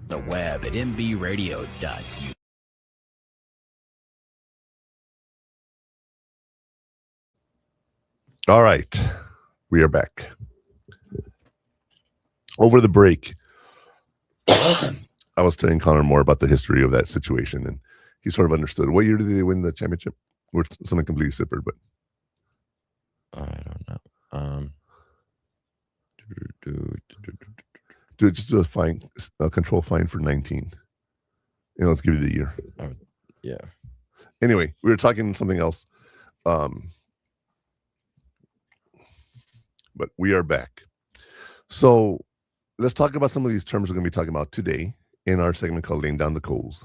The web at mbradio.u. All right, we are back. Over the break, I was telling Connor more about the history of that situation, and he sort of understood. What year did they win the championship? Or something completely separate, but I don't know. just do a fine, a control fine for 19. Let's give you the year. Yeah. Anyway, we were talking something else. But we are back. So let's talk about some of these terms we're going to be talking about today in our segment called Laying Down the Coals.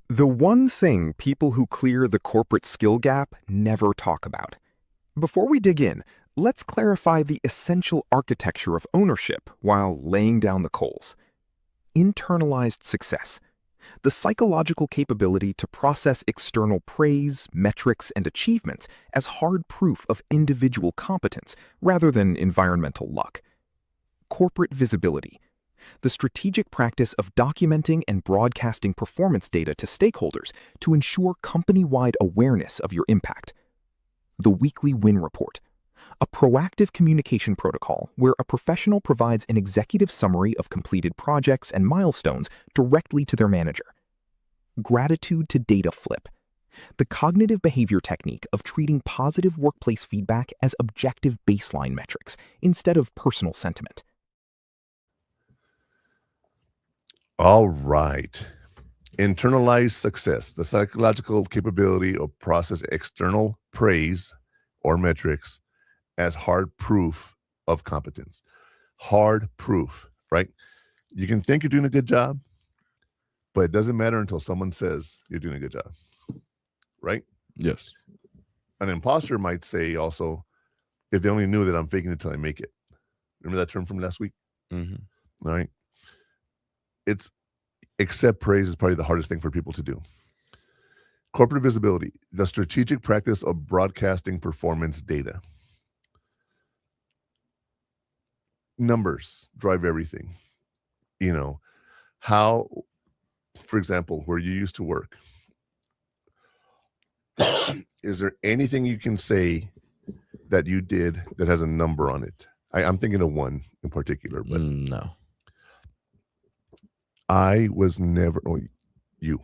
The one thing people who clear the corporate skill gap never talk about. Before we dig in, let's clarify the essential architecture of ownership while laying down the coals. Internalized success. The psychological capability to process external praise, metrics, and achievements as hard proof of individual competence rather than environmental luck. Corporate visibility. The strategic practice of documenting and broadcasting performance data to stakeholders to ensure company-wide awareness of your impact. The weekly win report. A proactive communication protocol where a professional provides an executive summary of completed projects and milestones directly to their manager. Gratitude to data flip. The cognitive behavior technique of treating positive workplace feedback as objective baseline metrics instead of personal sentiment. All right. Internalized success, the psychological capability of process external praise or metrics as hard proof of competence. Hard proof, right? You can think you're doing a good job, But it doesn't matter until someone says you're doing a good job, right? Yes. An imposter might say also, if they only knew that I'm faking it till I make it. Remember that term from last week? Mm-hmm. All right. It's accept praise is probably the hardest thing for people to do. Corporate visibility, the strategic practice of broadcasting performance data. Numbers drive everything. You know, how, for example, where you used to work, is there anything you can say that you did that has a number on it? I'm thinking of one in particular, but no. I was never, you.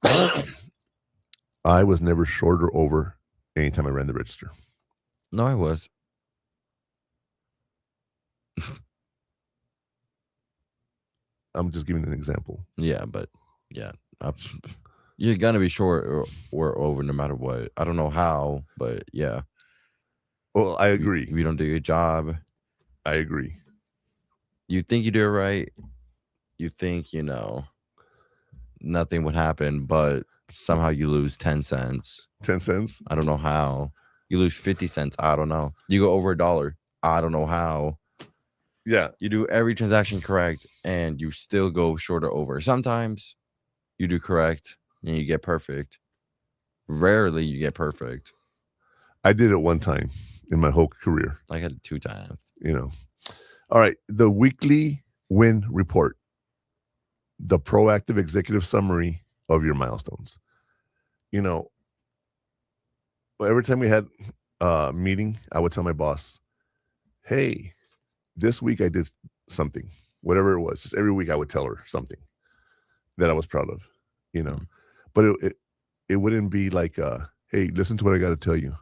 I was never short or over anytime I ran the register. No, I was. I'm just giving an example. Yeah, but yeah, you're gonna be short or over no matter what. I don't know how, but yeah. Well, I agree. If you don't do your job, I agree. You think you do it right. You think, nothing would happen, but somehow you lose 10 cents. 10 cents? I don't know how. You lose 50 cents. I don't know. You go over $1. I don't know how. Yeah. You do every transaction correct and you still go short or over. Sometimes you do correct and you get perfect. Rarely you get perfect. I did it one time in my whole career. I had it 2 times. All right. The weekly win report. The proactive executive summary of your milestones. Every time we had a meeting, I would tell my boss, hey, this week I did something, whatever it was. Just every week I would tell her something that I was proud of, But it wouldn't be like, hey, listen to what I got to tell you.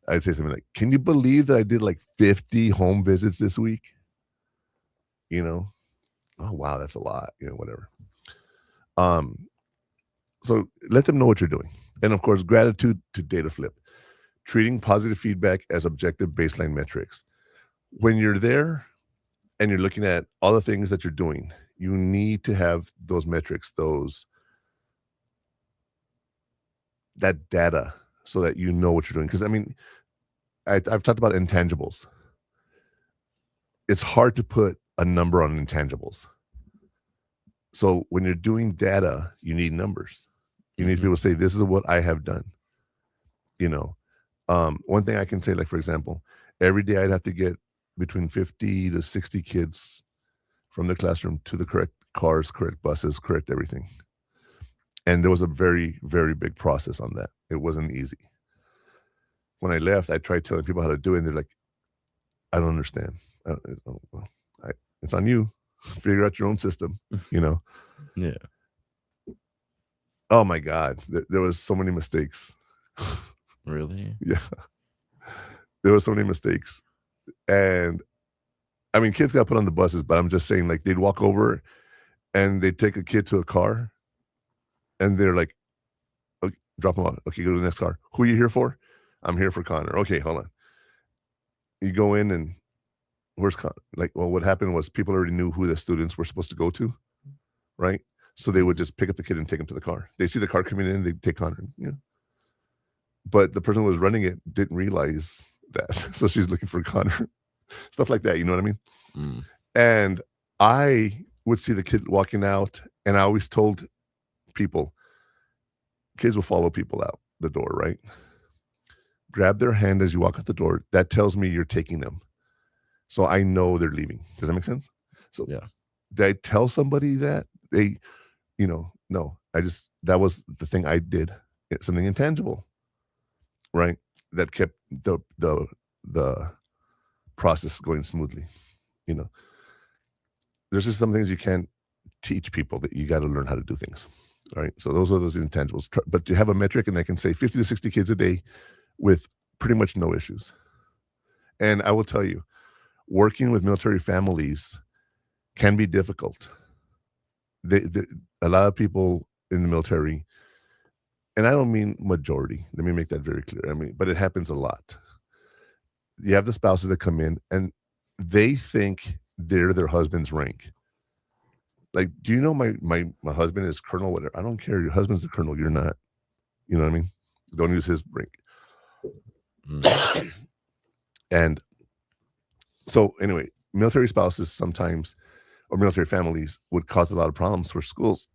I'd say something like, can you believe that I did like 50 home visits this week? Oh, wow, that's a lot, whatever. So let them know what you're doing. And of course, gratitude to data flip, treating positive feedback as objective baseline metrics. When you're there and you're looking at all the things that you're doing, you need to have those metrics, that data, so that you know what you're doing. Because I've talked about intangibles. It's hard to put a number on intangibles. So when you're doing data, you need numbers. You need to be able to say, this is what I have done. One thing I can say, like, for example, every day I'd have to get between 50 to 60 kids from the classroom to the correct cars, correct buses, correct everything. And there was a very, very big process on that. It wasn't easy. When I left, I tried telling people how to do it, and they're like, I don't understand. It's on you. Figure out your own system, Yeah. Oh my God. There was so many mistakes. Really? Yeah. There were so many mistakes. And kids got put on the buses, but I'm just saying, like, they'd walk over and they'd take a kid to a car and they're like, okay, drop him off. Okay, go to the next car. Who are you here for? I'm here for Connor. Okay, hold on. You go in and where's Connor? Like, well, what happened was people already knew who the students were supposed to go to, right? So they would just pick up the kid and take him to the car. They see the car coming in, they take Connor. But the person who was running it didn't realize that. So she's looking for Connor. Stuff like that, you know what I mean? Mm. And I would see the kid walking out, and I always told people, kids will follow people out the door, right? Grab their hand as you walk out the door. That tells me you're taking them. So I know they're leaving. Does that make sense? So yeah. Did I tell somebody that? No. That was the thing I did. It's something intangible, right? That kept the process going smoothly. There's just some things you can't teach people, that you got to learn how to do things. All right. So those are those intangibles. But you have a metric, and I can say 50 to 60 kids a day with pretty much no issues. And I will tell you, working with military families can be difficult. A lot of people in the military, and I don't mean majority, let me make that very clear. But it happens a lot. You have the spouses that come in and they think they're their husband's rank. Like, do you know my husband is colonel, whatever? I don't care. Your husband's the colonel. You're not. You know what I mean? Don't use his rank. And so anyway, military spouses sometimes, or military families, would cause a lot of problems for schools.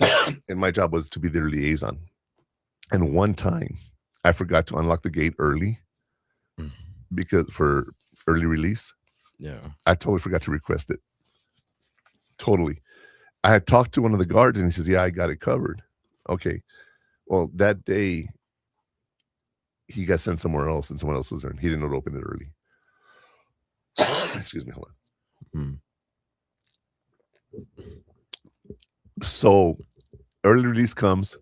And my job was to be their liaison. And one time I forgot to unlock the gate early because for early release. Yeah. I totally forgot to request it. Totally. I had talked to one of the guards and he says, yeah, I got it covered. Okay. Well, that day he got sent somewhere else and someone else was there and he didn't know to open it early. Excuse me, hold on. So early release comes,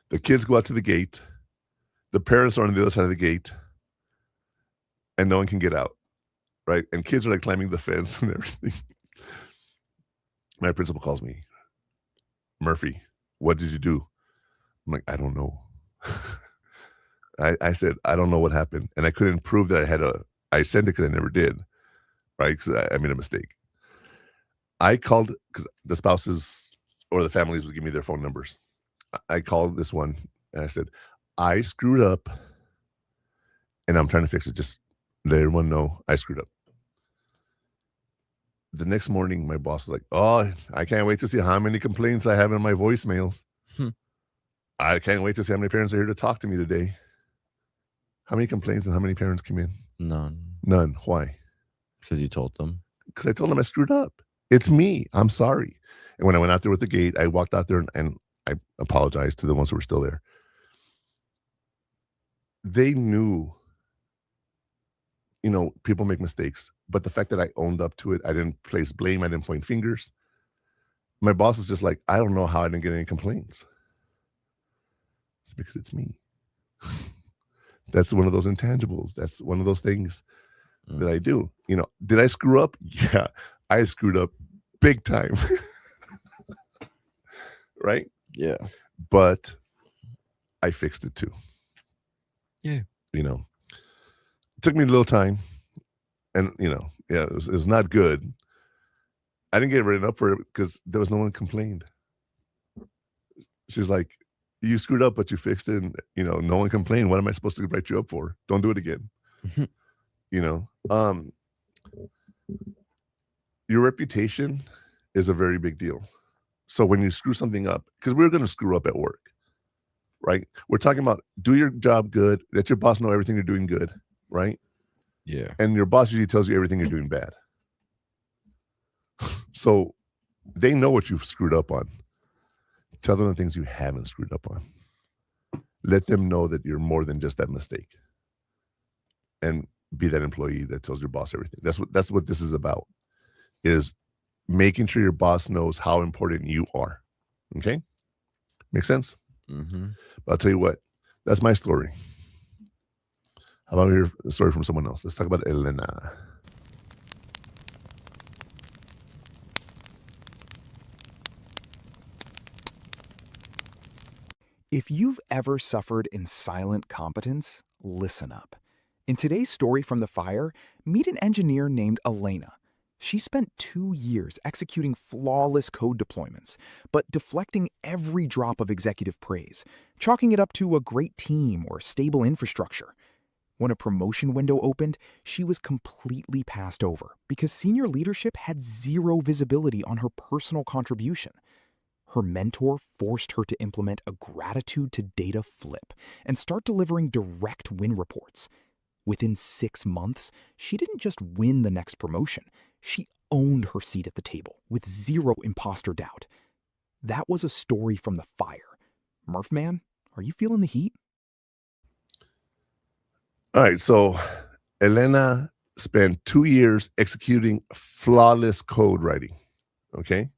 the kids go out to the gate, the parents are on the other side of the gate, and no one can get out, right? And kids are like climbing the fence and everything. My principal calls me, Murphy, what did you do? I'm like, I don't know. I said, I don't know what happened. And I couldn't prove that I sent it because I never did, right? Because I made a mistake. I called, because the spouses or the families would give me their phone numbers. I called this one and I said, I screwed up and I'm trying to fix it. Just let everyone know I screwed up. The next morning, my boss was like, oh, I can't wait to see how many complaints I have in my voicemails. I can't wait to see how many parents are here to talk to me today. How many complaints and how many parents came in? None. Why? Because you told them. Because I told them I screwed up. It's me. I'm sorry. And when I went out there with the gate, I walked out there and I apologized to the ones who were still there. They knew, people make mistakes. But the fact that I owned up to it, I didn't place blame, I didn't point fingers. My boss is just like, I don't know how I didn't get any complaints. It's because it's me. That's one of those intangibles. That's one of those things that I do. Did I screw up? Yeah, I screwed up big time. Right? Yeah. But I fixed it too. Yeah. It took me a little time. And, it was not good. I didn't get written up for it because there was no one complained. She's like, you screwed up, but you fixed it. And, no one complained. What am I supposed to write you up for? Don't do it again. Your reputation is a very big deal. So when you screw something up, because we're going to screw up at work, right? We're talking about do your job good, let your boss know everything you're doing good, right? Yeah. And your boss usually tells you everything you're doing bad. So they know what you've screwed up on. Tell them the things you haven't screwed up on. Let them know that you're more than just that mistake. And be that employee that tells your boss everything. That's what this is about, is making sure your boss knows how important you are. Okay? Make sense? Mm-hmm. But I'll tell you what, that's my story. How about we hear a story from someone else? Let's talk about Elena. If you've ever suffered in silent competence, listen up. In today's story from the fire, meet an engineer named Elena. She spent 2 years executing flawless code deployments, but deflecting every drop of executive praise, chalking it up to a great team or stable infrastructure. When a promotion window opened, she was completely passed over because senior leadership had zero visibility on her personal contribution. Her mentor forced her to implement a gratitude-to-data flip and start delivering direct win reports. Within 6 months, she didn't just win the next promotion. She owned her seat at the table with zero imposter doubt. That was a story from the fire. Murph man, are you feeling the heat? All right, so Elena spent 2 years executing flawless code writing, okay?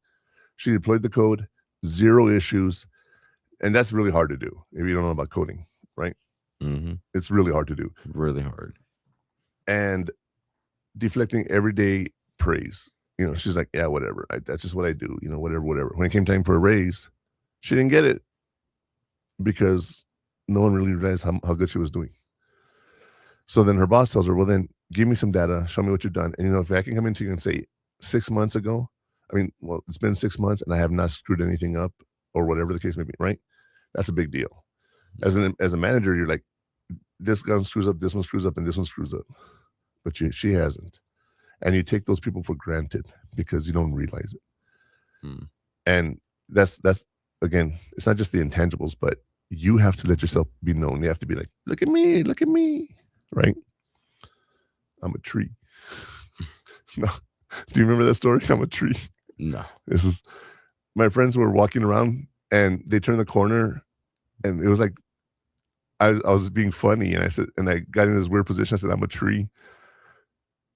She deployed the code, 0 issues, and that's really hard to do if you don't know about coding, right? Mm-hmm. It's really hard to do. Really hard. And deflecting everyday praise. She's like, yeah, whatever. That's just what I do, whatever. When it came time for a raise, she didn't get it because no one really realized how good she was doing. So then her boss tells her, well, then give me some data, show me what you've done. And if I can come into you and say 6 months ago, I mean, well, it's been 6 months and I have not screwed anything up or whatever the case may be, right? That's a big deal. As a manager, you're like, this one screws up, this one screws up, and this one screws up. But she hasn't. And you take those people for granted because you don't realize it. And that's again, it's not just the intangibles, but you have to let yourself be known. You have to be like, look at me, right? I'm a tree. No. Do you remember that story? I'm a tree. No. This is my friends were walking around and they turned the corner and it was like I was being funny and I said, and I got in this weird position. I said, I'm a tree.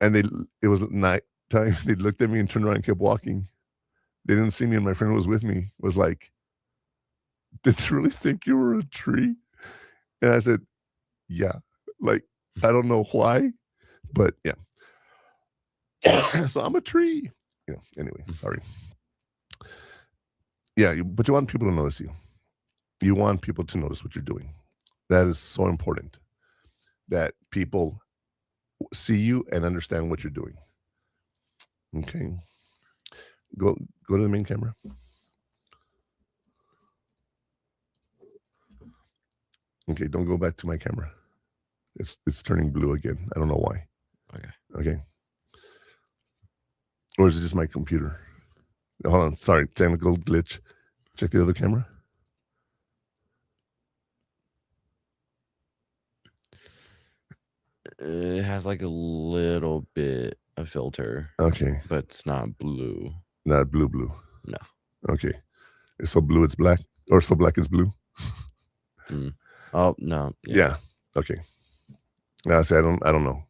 And it was night time. They looked at me and turned around and kept walking. They didn't see me, and my friend who was with me was like, did you really think you were a tree? And I said, yeah. Like, I don't know why, but yeah. So I'm a tree. Yeah. Anyway, sorry. Yeah, but you want people to notice you. You want people to notice what you're doing. That is so important. That people see you and understand what you're doing. Okay. Go to the main camera. Okay, don't go back to my camera. It's turning blue again. I don't know why. Okay. Or is it just my computer? Hold on. Sorry. Technical glitch. Check the other camera. It has like a little bit of filter. Okay. But it's not blue. Not blue. No. Okay. It's so blue it's black, or so black it's blue. Oh no. Yeah. Okay. I say I don't know.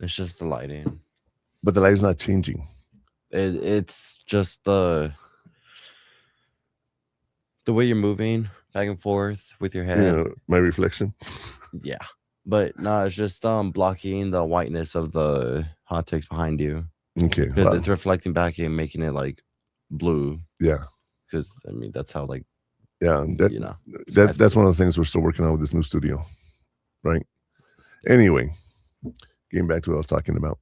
It's just the lighting. But the light's not changing. It's just the way you're moving back and forth with your head. You know, my reflection. Yeah. But no, it's just blocking the whiteness of the hot takes behind you. Okay. Because it's reflecting back and making it like blue. Yeah. Because I mean that's how like that's one of the things we're still working on with this new studio. Right. Anyway, getting back to what I was talking about.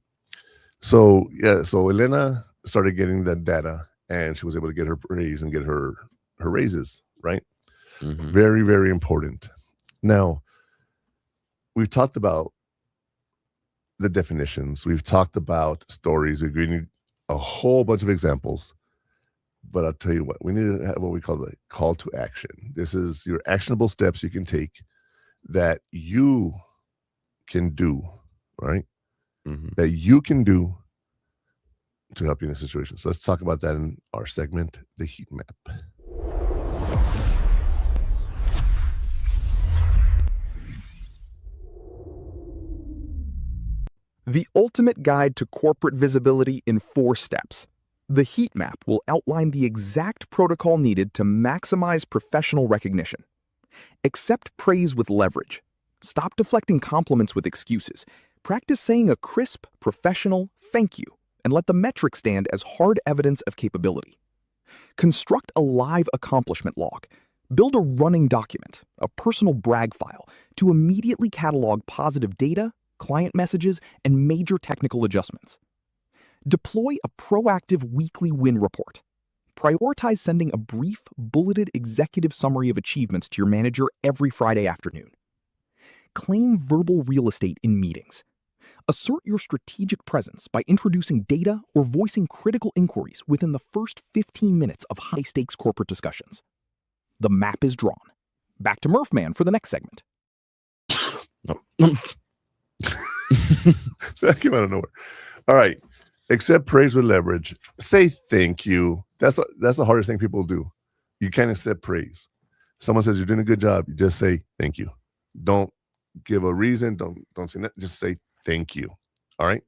So Elena started getting that data and she was able to get her raise and get her raises, right? Mm-hmm. Very, very important. Now, we've talked about the definitions. We've talked about stories. We've given you a whole bunch of examples. But I'll tell you what, we need to have what we call the call to action. This is your actionable steps you can take that you can do, right? Mm-hmm. That you can do to help you in a situation. So let's talk about that in our segment, the heat map. The ultimate guide to corporate visibility in 4 steps. The heat map will outline the exact protocol needed to maximize professional recognition. Accept praise with leverage. Stop deflecting compliments with excuses. Practice saying a crisp, professional thank you, and let the metric stand as hard evidence of capability. Construct a live accomplishment log. Build a running document, a personal brag file, to immediately catalog positive data, client messages, and major technical adjustments. Deploy a proactive weekly win report. Prioritize sending a brief, bulleted executive summary of achievements to your manager every Friday afternoon. Claim verbal real estate in meetings. Assert your strategic presence by introducing data or voicing critical inquiries within the first 15 minutes of high-stakes corporate discussions. The map is drawn. Back to Murph Man for the next segment. That came out of nowhere. All right. Accept praise with leverage. Say thank you. That's the hardest thing people do. You can't accept praise. Someone says you're doing a good job. You just say thank you. Don't give a reason. Don't say that. Just say thank you. All right.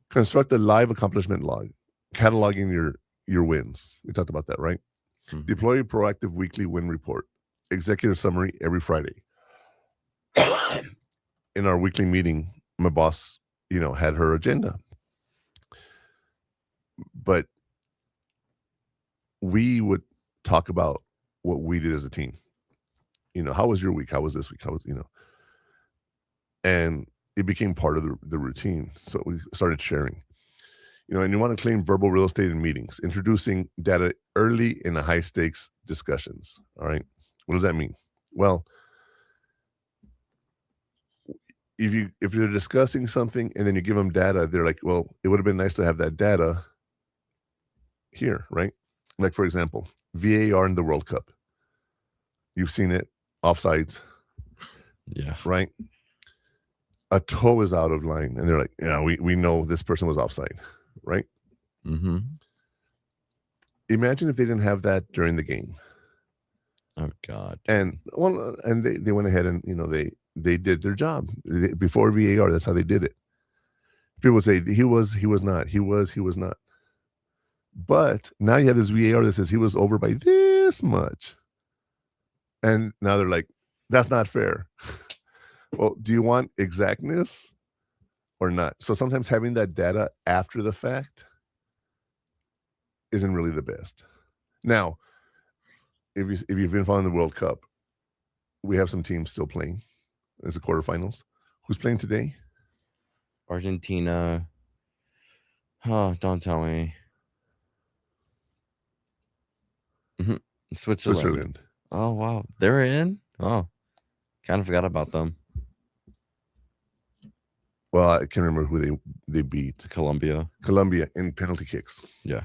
Construct a live accomplishment log, cataloging your wins. We talked about that, right? Mm-hmm. Deploy a proactive weekly win report. Executive summary every Friday. In our weekly meeting, my boss, had her agenda. But we would talk about what we did as a team. How was your week? How was this week? How was, and it became part of the routine. So we started sharing. And you want to claim verbal real estate in meetings, introducing data early in the high stakes discussions. All right. What does that mean? Well, if you're discussing something and then you give them data, they're like, well, it would have been nice to have that data here, right? Like, for example, VAR in the World Cup. You've seen it, offsides. Yeah. Right? A toe is out of line. And they're like, yeah, we know this person was offside. Right? Mm-hmm. Imagine if they didn't have that during the game. Oh God. And they went ahead and they did their job before VAR. That's how they did it. People would say he was not. He was not. But now you have this VAR that says he was over by this much. And now they're like, that's not fair. Well, do you want exactness or not? So sometimes having that data after the fact isn't really the best. Now, if you've been following the World Cup, we have some teams still playing. It's the quarterfinals. Who's playing today? Argentina. Oh, don't tell me. Switzerland. Oh, wow. They're in? Oh, kind of forgot about them. Well, I can't remember who they beat. Colombia in penalty kicks. Yeah.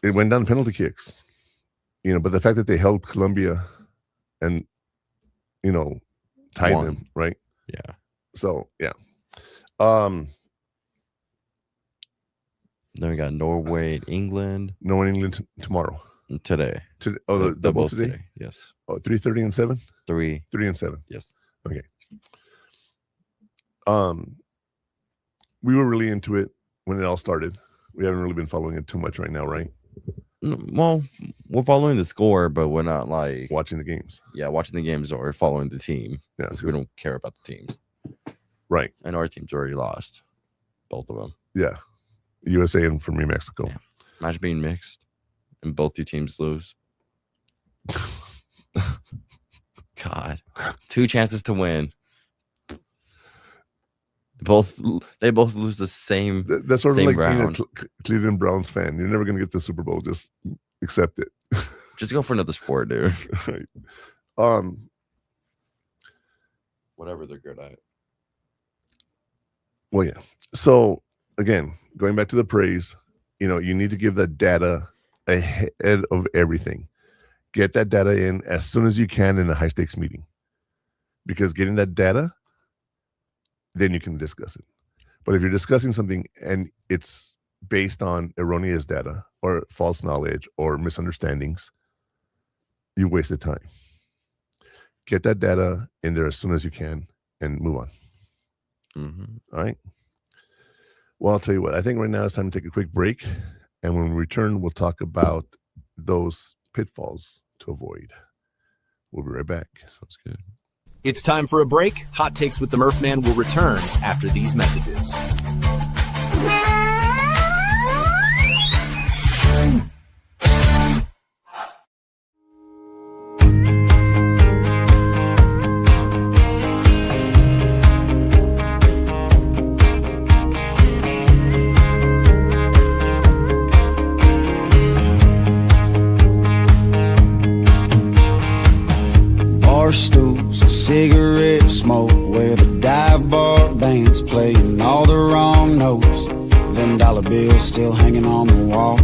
It went down penalty kicks. But the fact that they held Colombia and, tied them, right? Yeah. So, yeah. Then we got Norway and England. Norway and England tomorrow. Today. They're both today? Yes. 3:30 and 7? 3 and 7. Yes. Okay. We were really into it when it all started. We haven't really been following it too much right now, right? Well, we're following the score, but we're not like watching the games. Yeah, watching the games or following the team. Yeah, because we don't care about the teams. Right. And our team's already lost. Both of them. Yeah. USA and from New Mexico. Yeah. Imagine being mixed and both your teams lose. God. 2 chances to win. They both lose the same. That's sort of like round. being a Cleveland Browns fan. You're never going to get the Super Bowl. Just accept it. Just go for another sport, dude. Right. Whatever they're good at. Well, yeah. So again, going back to the praise, you need to give that data ahead of everything. Get that data in as soon as you can in a high stakes meeting, because getting that data, then you can discuss it. But if you're discussing something and it's based on erroneous data or false knowledge or misunderstandings, you wasted time. Get that data in there as soon as you can and move on. Mm-hmm. All right. Well, I'll tell you what, I think right now it's time to take a quick break. And when we return, we'll talk about those pitfalls to avoid. We'll be right back. Sounds good. It's time for a break. Hot Takes with the Murph Man will return after these messages. Stools, cigarette smoke, where the dive bar band's playing all the wrong notes. Them dollar bills still hanging on the wall.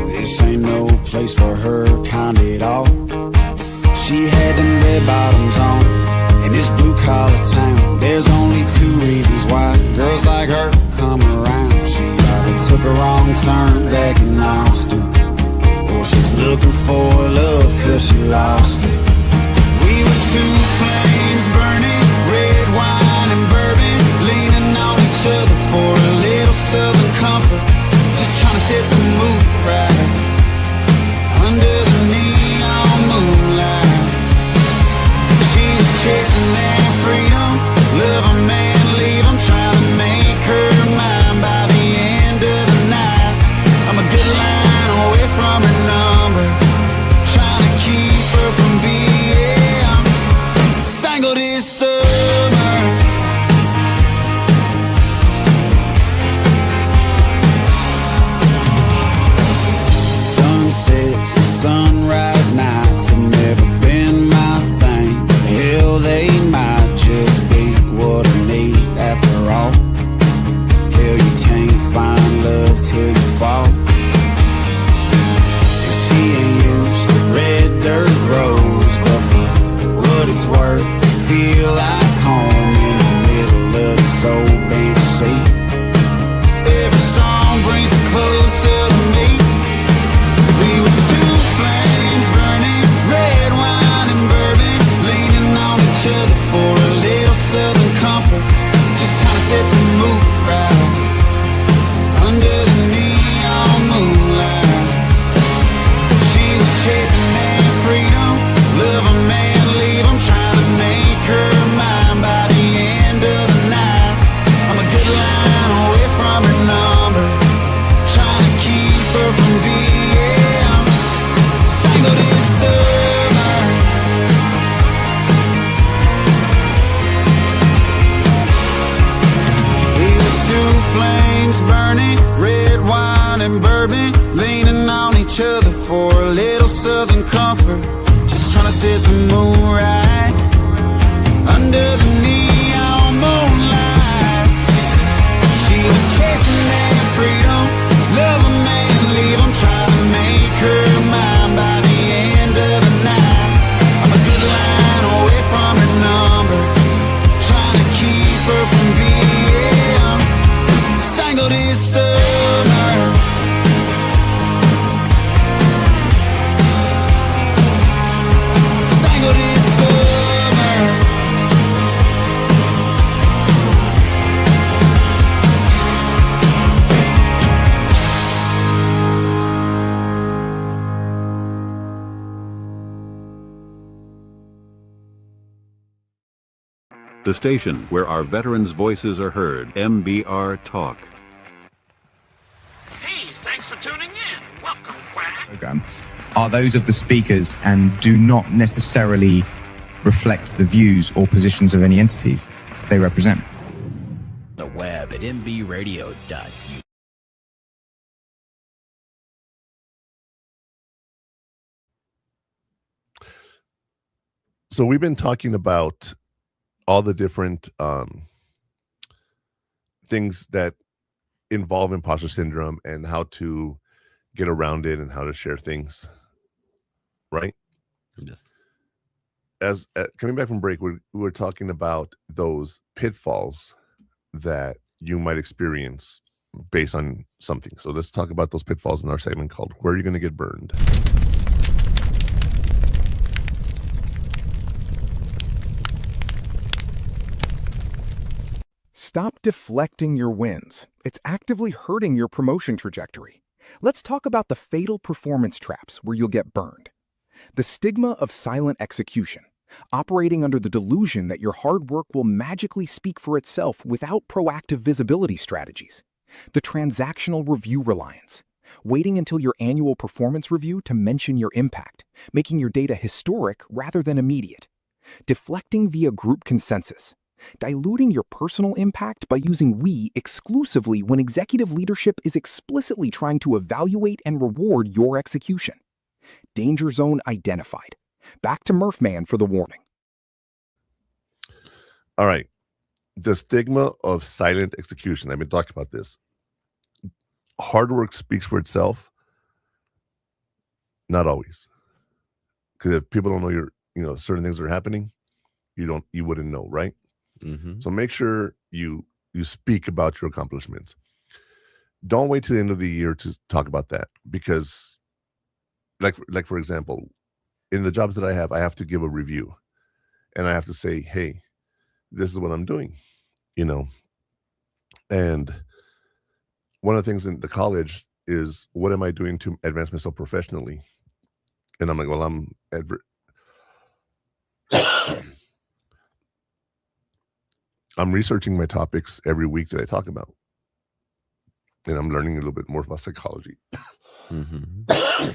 This ain't no place for her kind at all. She had them red bottoms on in this blue collar town. There's only 2 reasons why girls like her come around. She either took a wrong turn back in Austin, or she's looking for love cause she lost it. We was 2 flames burning, red wine and bourbon, leaning on each other for a little southern comfort, just trying to set the mood right under the neon moonlight. She was chasing that freedom, love a man, leave him, trying to make her mine by the end of the night. I'm a good line away from her number, trying to keep her from being fall. She ain't used to red dirt roads, but for what it's worth, feel like home in the middle of this old bench seat. Every song brings it closer to me. We were two flames burning, red wine and bourbon, leaning on each other for a little southern comfort, just trying to set the mood right under the neon moonlight. She was chasing that freedom, love a man, leave him, trying to make her mine by the end of the night. I'm a good line away from her number, trying to keep her from being single this summer. We were two flames burning, red wine and bourbon, leaning on each other for a little southern comfort, just trying to set the moon right under the neon moonlights. She was chasing that freedom, love a man, leave him, trying to make her mine by the end of the night. I'm a good line away from her number, trying to keep her from being single this summer. Single this summer. The station where our veterans' voices are heard. MBR Talk. Hey, thanks for tuning in. Welcome, Quack. Program are those of the speakers and do not necessarily reflect the views or positions of any entities they represent. The web at mbradio.u. So we've been talking about all the different things that involve imposter syndrome and how to get around it and how to share things, right? Yes. As coming back from break, we were talking about those pitfalls that you might experience based on something. So let's talk about those pitfalls in our segment called "Where Are You Going to Get Burned?" Stop deflecting your wins. It's actively hurting your promotion trajectory. Let's talk about the fatal performance traps where you'll get burned. The stigma of silent execution, operating under the delusion that your hard work will magically speak for itself without proactive visibility strategies. The transactional review reliance, waiting until your annual performance review to mention your impact, making your data historic rather than immediate. Deflecting via group consensus, diluting your personal impact by using "we" exclusively when executive leadership is explicitly trying to evaluate and reward your execution. Danger zone identified. Back to Murph Man for the warning. All right. The stigma of silent execution. I've been talking about this. Hard work speaks for itself. Not always. Because if people don't know certain things are happening, you wouldn't know, right? Mm-hmm. So make sure you speak about your accomplishments. Don't wait till the end of the year to talk about that, because like for example, in the jobs that I have to give a review and I have to say, hey, this is what I'm doing, and one of the things in the college is, what am I doing to advance myself professionally? And I'm like, well, I'm researching my topics every week that I talk about, and I'm learning a little bit more about psychology. Mm-hmm.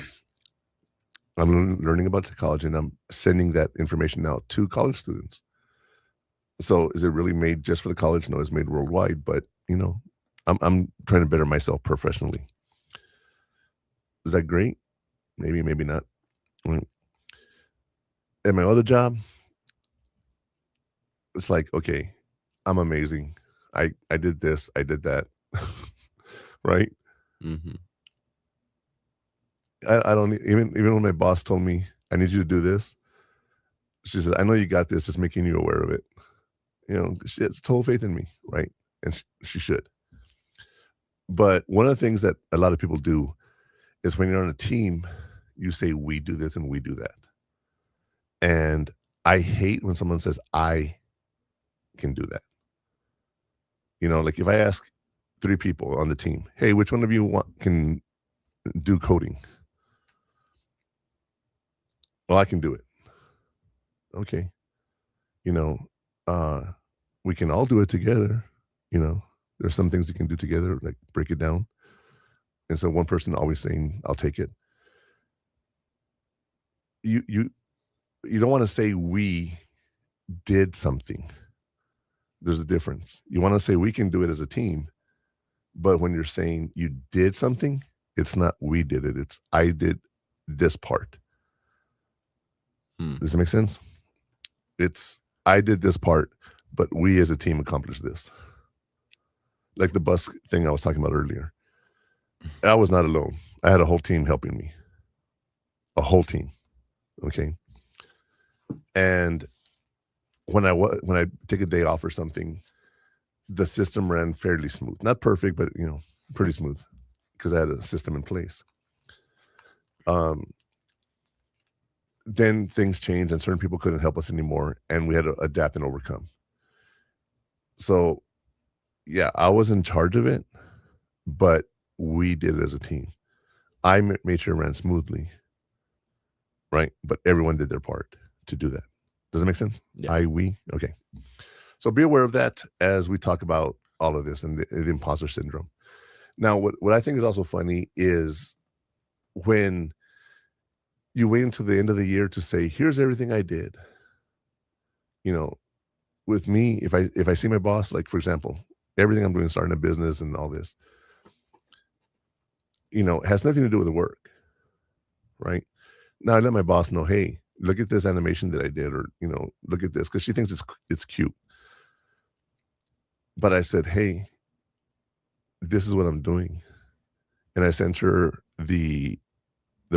I'm learning about psychology, and I'm sending that information out to college students. So is it really made just for the college? No, it's made worldwide, but I'm trying to better myself professionally. Is that great? Maybe, maybe not. At my other job, it's like, okay, I'm amazing. I did this, I did that. Right? Mm-hmm. I don't even when my boss told me I need you to do this. She said, "I know you got this. Just making you aware of it." She has total faith in me, right? And she should. But one of the things that a lot of people do is when you're on a team, you say we do this and we do that. And I hate when someone says I can do that. Like if I ask 3 people on the team, hey, which one of you can do coding? Well, I can do it. Okay. We can all do it together. There's some things we can do together, like break it down. And so one person always saying, I'll take it. You don't want to say we did something. There's a difference. You want to say we can do it as a team, but when you're saying you did something, it's not we did it. It's I did this part. Does it make sense? It's I did this part, but we as a team accomplished this. Like the bus thing I was talking about earlier. I was not alone. I had a whole team helping me. A whole team. Okay. And when I take a day off or something, the system ran fairly smooth. Not perfect, but pretty smooth because I had a system in place. Then things changed and certain people couldn't help us anymore, and we had to adapt and overcome. So yeah, I was in charge of it, but we did it as a team. I made sure it ran smoothly, right? But everyone did their part to do that. Does it make sense? Yeah. We? Okay. So be aware of that as we talk about all of this and the imposter syndrome. Now, what I think is also funny is when you wait until the end of the year to say, here's everything I did. With me, if I see my boss, like for example, everything I'm doing, starting a business and all this, has nothing to do with the work, right? Now I let my boss know, hey, look at this animation that I did, or look at this, because she thinks it's cute. But I said, hey, this is what I'm doing, and I sent her the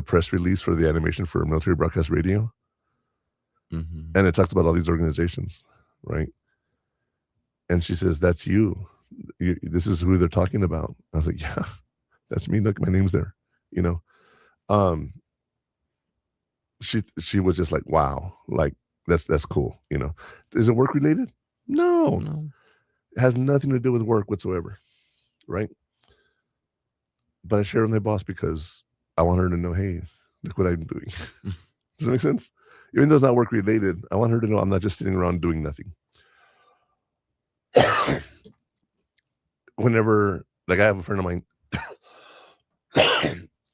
press release for the animation for Military Broadcast Radio, and it talks about all these organizations, right? And she says, that's you. This is who they're talking about. I was like, yeah, that's me. Look, my name's there. She was just like, wow, like that's cool. Is it work related? No. It has nothing to do with work whatsoever, right? But I share with my boss because I want her to know, hey, look what I'm doing. Does that make sense? Even though it's not work related, I want her to know I'm not just sitting around doing nothing. Whenever, like, I have a friend of mine,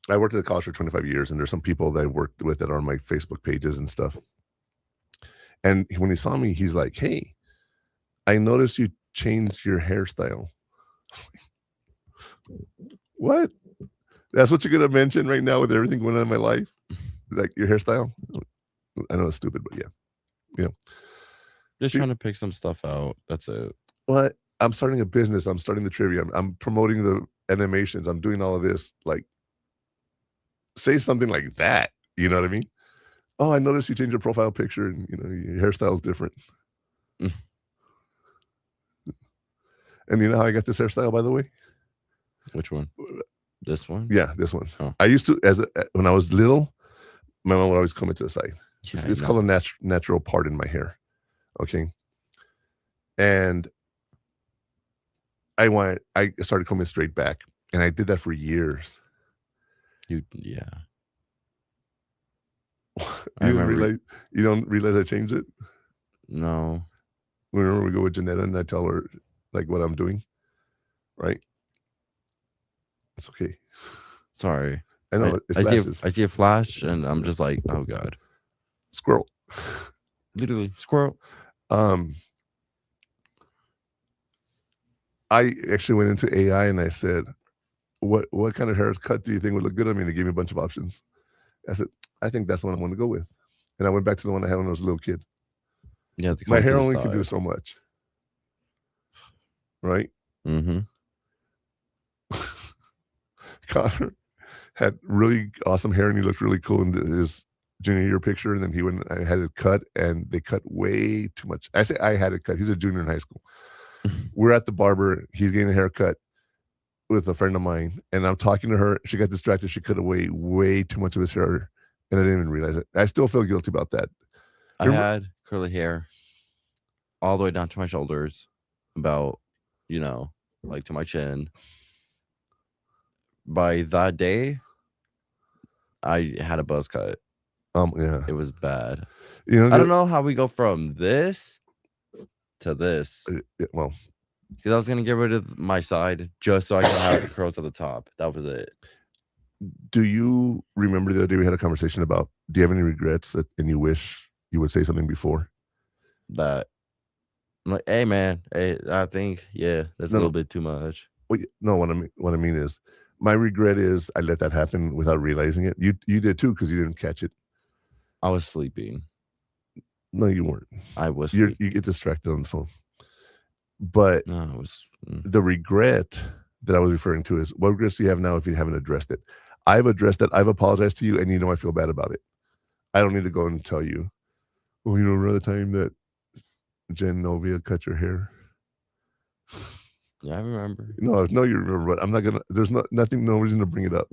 I worked at the college for 25 years, and there's some people that I worked with that are on my Facebook pages and stuff. And when he saw me, he's like, hey, I noticed you changed your hairstyle. What? That's what you're going to mention right now with everything going on in my life? Like your hairstyle? I know it's stupid, but yeah. Just trying to pick some stuff out. That's it. What? I'm starting a business. I'm starting the trivia. I'm promoting the animations. I'm doing all of this. Like, say something like that. You know what I mean? Oh, I noticed you changed your profile picture and, your hairstyle is different. And you know how I got this hairstyle, by the way? Which one? This one? Yeah, this one. Oh. I used to, when I was little, my mom would always come into the side. Yeah, It's called a natural part in my hair. Okay. And I started coming straight back, and I did that for years. Yeah. You don't realize I changed it? No. Whenever we go with Janetta and I tell her like what I'm doing, right? It's okay. Sorry. I know I see a flash and I'm just like, oh God. Squirrel. Literally, squirrel. I actually went into AI and I said, what kind of haircut do you think would look good on me? And they gave me a bunch of options. I said, I think that's the one I want to go with. And I went back to the one I had when I was a little kid. Yeah, my hair only can do so much. Right? Mm-hmm. Connor, had really awesome hair, and he looked really cool in his junior year picture. And then he went, I had it cut, and they cut way too much. I say I had it cut. He's a junior in high school. We're at the barber. He's getting a haircut with a friend of mine, and I'm talking to her. She got distracted. She cut away way too much of his hair, and I didn't even realize it. I still feel guilty about that. I had curly hair all the way down to my shoulders, about, like to my chin. By that day, I had a buzz cut. Yeah, it was bad. I don't know how we go from this to this. Well, because I was gonna get rid of my side just so I could have the curls at the top. That was it. Do you remember the other day we had a conversation about, do you have any regrets and you wish you would say something before? That I'm like, hey man, I think that's a little bit too much. No, what I mean is, my regret is I let that happen without realizing it. You did too, because you didn't catch it. I was sleeping. No, you weren't. I was. You get distracted on the phone. But no, it was the regret that I was referring to is, what regrets do you have now if you haven't addressed it? I've addressed it. I've apologized to you, and I feel bad about it. I don't need to go and tell you, oh, remember the time that Jen Novia cut your hair? Yeah, I remember. No, you remember, but I'm not gonna. There's no reason to bring it up.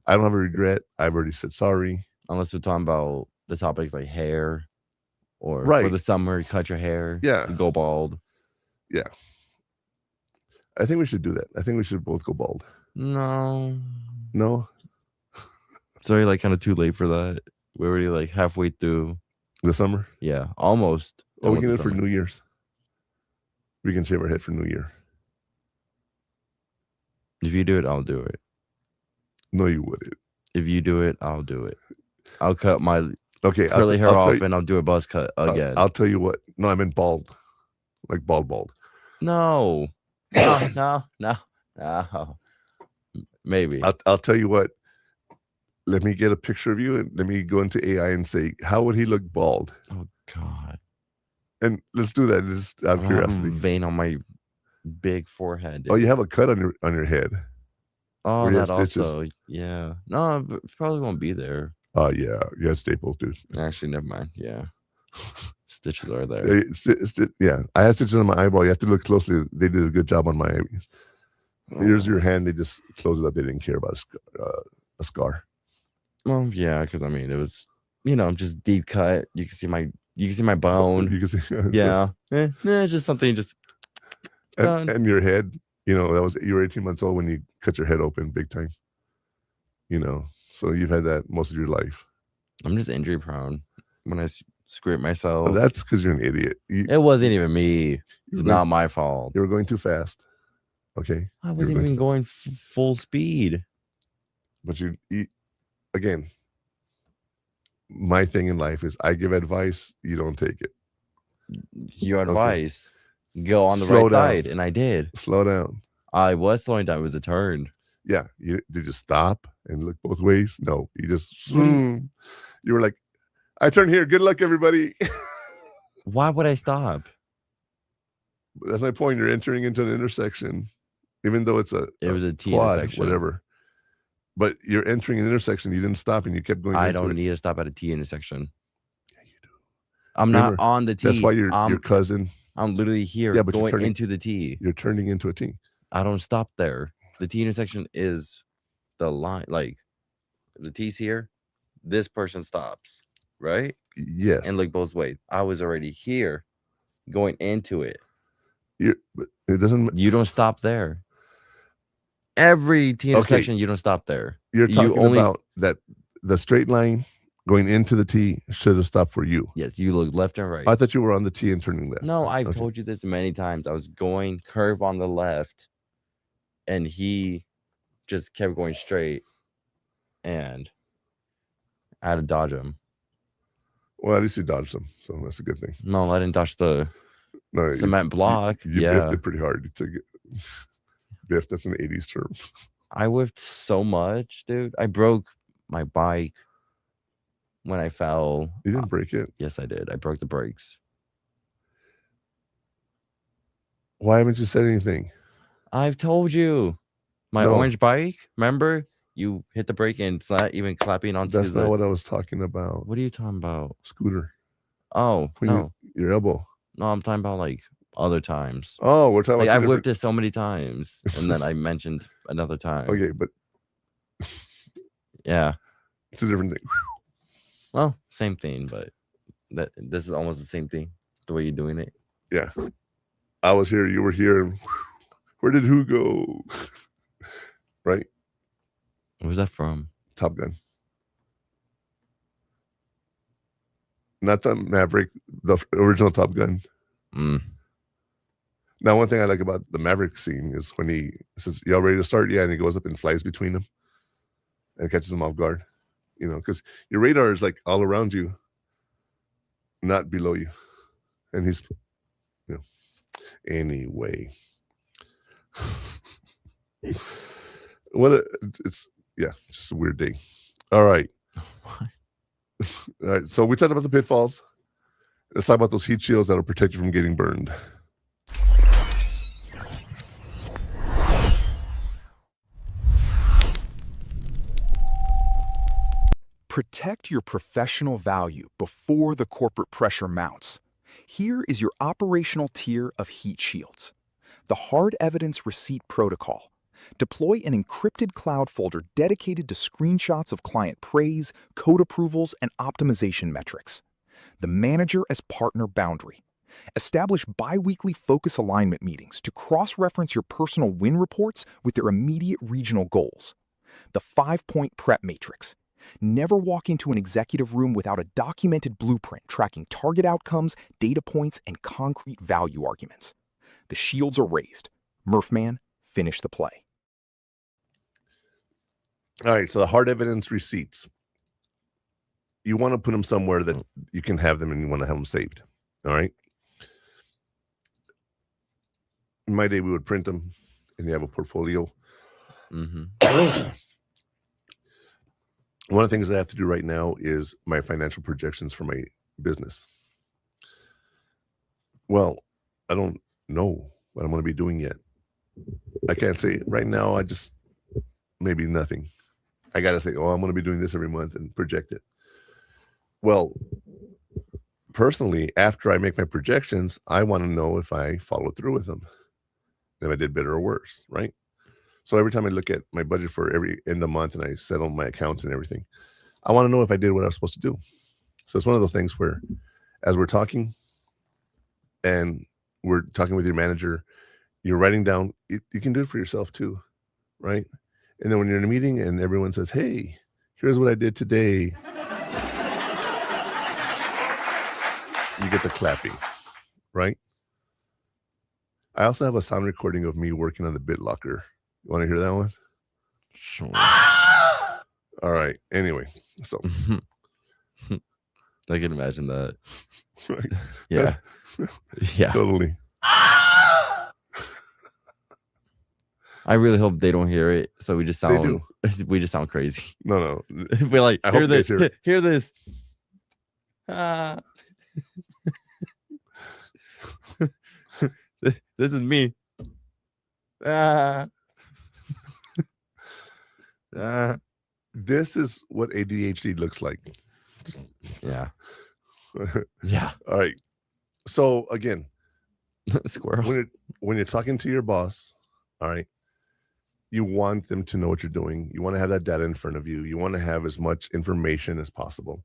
I don't have a regret. I've already said sorry. Unless we're talking about the topics like hair, or right. for the summer, cut your hair. Yeah, go bald. Yeah, I think we should do that. I think we should both go bald. No. Sorry, like kind of too late for that. We're already like halfway through the summer. Yeah, almost. Oh, we can do it for New Year's. We can shave our head for New Year. If you do it, I'll do it. No, you wouldn't. If you do it, I'll do it. I'll cut my curly hair off, and I'll do a buzz cut again. I'll tell you what. No, I meant bald. Like bald. No. Maybe. I'll tell you what. Let me get a picture of you, and let me go into AI and say, how would he look bald? Oh God. And let's do that. Just out of curiosity. Vein on my big forehead. Dude. Oh, you have a cut on your head. Oh, that also. Yeah. No, it probably won't be there. Oh yeah, you have staples, dude. Actually, never mind. Yeah. Stitches are there. Yeah, I had stitches on my eyeball. You have to look closely. They did a good job on my eyeballs. Here's your hand. They just closed it up. They didn't care about a scar. Well, yeah, because I mean, it was, just deep cut. You can see my bone. You can see. Yeah, just something. Just and your head. You were 18 months old when you cut your head open, big time. So you've had that most of your life. I'm just injury prone. When I scrape myself. Well, that's because you're an idiot. It wasn't even me. It's not my fault. You were going too fast. Okay. I wasn't even going full speed. But you again, my thing in life is I give advice, you don't take it. Your advice, go on the right side, and I did. Slow down. I was slowing down. It was a turn. Yeah. Did you stop and look both ways? No. You just you were like, I turn here. Good luck, everybody. Why would I stop? That's my point. You're entering into an intersection, even though it was a T quad, intersection, whatever. But you're entering an intersection. You didn't stop, and you kept going. I don't need to stop at a T intersection. Yeah, you do. I'm not on the T. That's why your cousin. I'm literally here. Yeah, but going into the T. You're turning into a T. I don't stop there. The T intersection is the line. Like the T's here. This person stops. Right? Yes. And look both ways. I was already here going into it. But it doesn't. You don't stop there. Every T intersection, you don't stop there. You're talking about that the straight line going into the T should have stopped for you. Yes, you look left and right. I thought you were on the T and turning left. No, I've told you this many times. I was going curve on the left, and he just kept going straight, and I had to dodge him. Well, at least you dodged them, so that's a good thing. No, I didn't dodge the cement block. You biffed it pretty hard. You took it. Biff, that's an 80s term. I whiffed so much, dude. I broke my bike when I fell. You didn't break it? Yes, I did. I broke the brakes. Why haven't you said anything? I've told you. My orange bike, remember? You hit the brake and it's not even clapping onto That's not what I was talking about. What are you talking about? Scooter. Oh, no. Your elbow. No, I'm talking about like other times. Oh, we're talking like about I've whipped it so many times, and then I mentioned another time. Okay, but yeah, it's a different thing. Well, same thing, but this is almost the same thing. The way you're doing it. Yeah, I was here, you were here. And where did who go? Right? Where's that from? Top Gun. Not the Maverick, the original Top Gun. Now, one thing I like about the Maverick scene is when he says, "Y'all ready to start?" Yeah, and he goes up and flies between them and catches them off guard. You know, because your radar is like all around you, not below you. And he's, you know, anyway. It's just a weird day. All right. All right. So we talked about the pitfalls. Let's talk about those heat shields that will protect you from getting burned. Protect your professional value before the corporate pressure mounts. Here is your operational tier of heat shields. The Hard Evidence Receipt Protocol. Deploy an encrypted cloud folder dedicated to screenshots of client praise, code approvals, and optimization metrics. The Manager as Partner Boundary. Establish bi-weekly focus alignment meetings to cross-reference your personal win reports with their immediate regional goals. The 5-point prep matrix. Never walk into an executive room without a documented blueprint tracking target outcomes, data points, and concrete value arguments. The shields are raised. Murphman, finish the play. All right, so the hard evidence receipts. You want to put them somewhere that you can have them and you want to have them saved. All right. In my day, we would print them and you have a portfolio. One of the things I have to do right now is my financial projections for my business. Well, I don't know what I'm going to be doing yet. I can't say right now. I just maybe nothing. I got to say, oh, I'm going to be doing this every month and project it. Well, personally, after I make my projections, I want to know if I follow through with them, if I did better or worse, right? So every time I look at my budget for every end of month and I settle my accounts and everything, I want to know if I did what I was supposed to do. So it's one of those things where as we're talking and we're talking with your manager, you're writing down, you can do it for yourself too, right? And then when you're in a meeting and everyone says, hey, here's what I did today, you get the clapping, right? I also have a sound recording of me working on the BitLocker. You want to hear that one? Sure. All right. Anyway, so I can imagine that. Right. Yeah. Yeah. Totally. I really hope they don't hear it. So we just sound crazy. No. We're like, I hear hope this. you guys Hear this. This is me. This is what ADHD looks like. Yeah. Yeah. All right. So again, squirrel. When you're talking to your boss, all right, you want them to know what you're doing. You want to have that data in front of you. You want to have as much information as possible.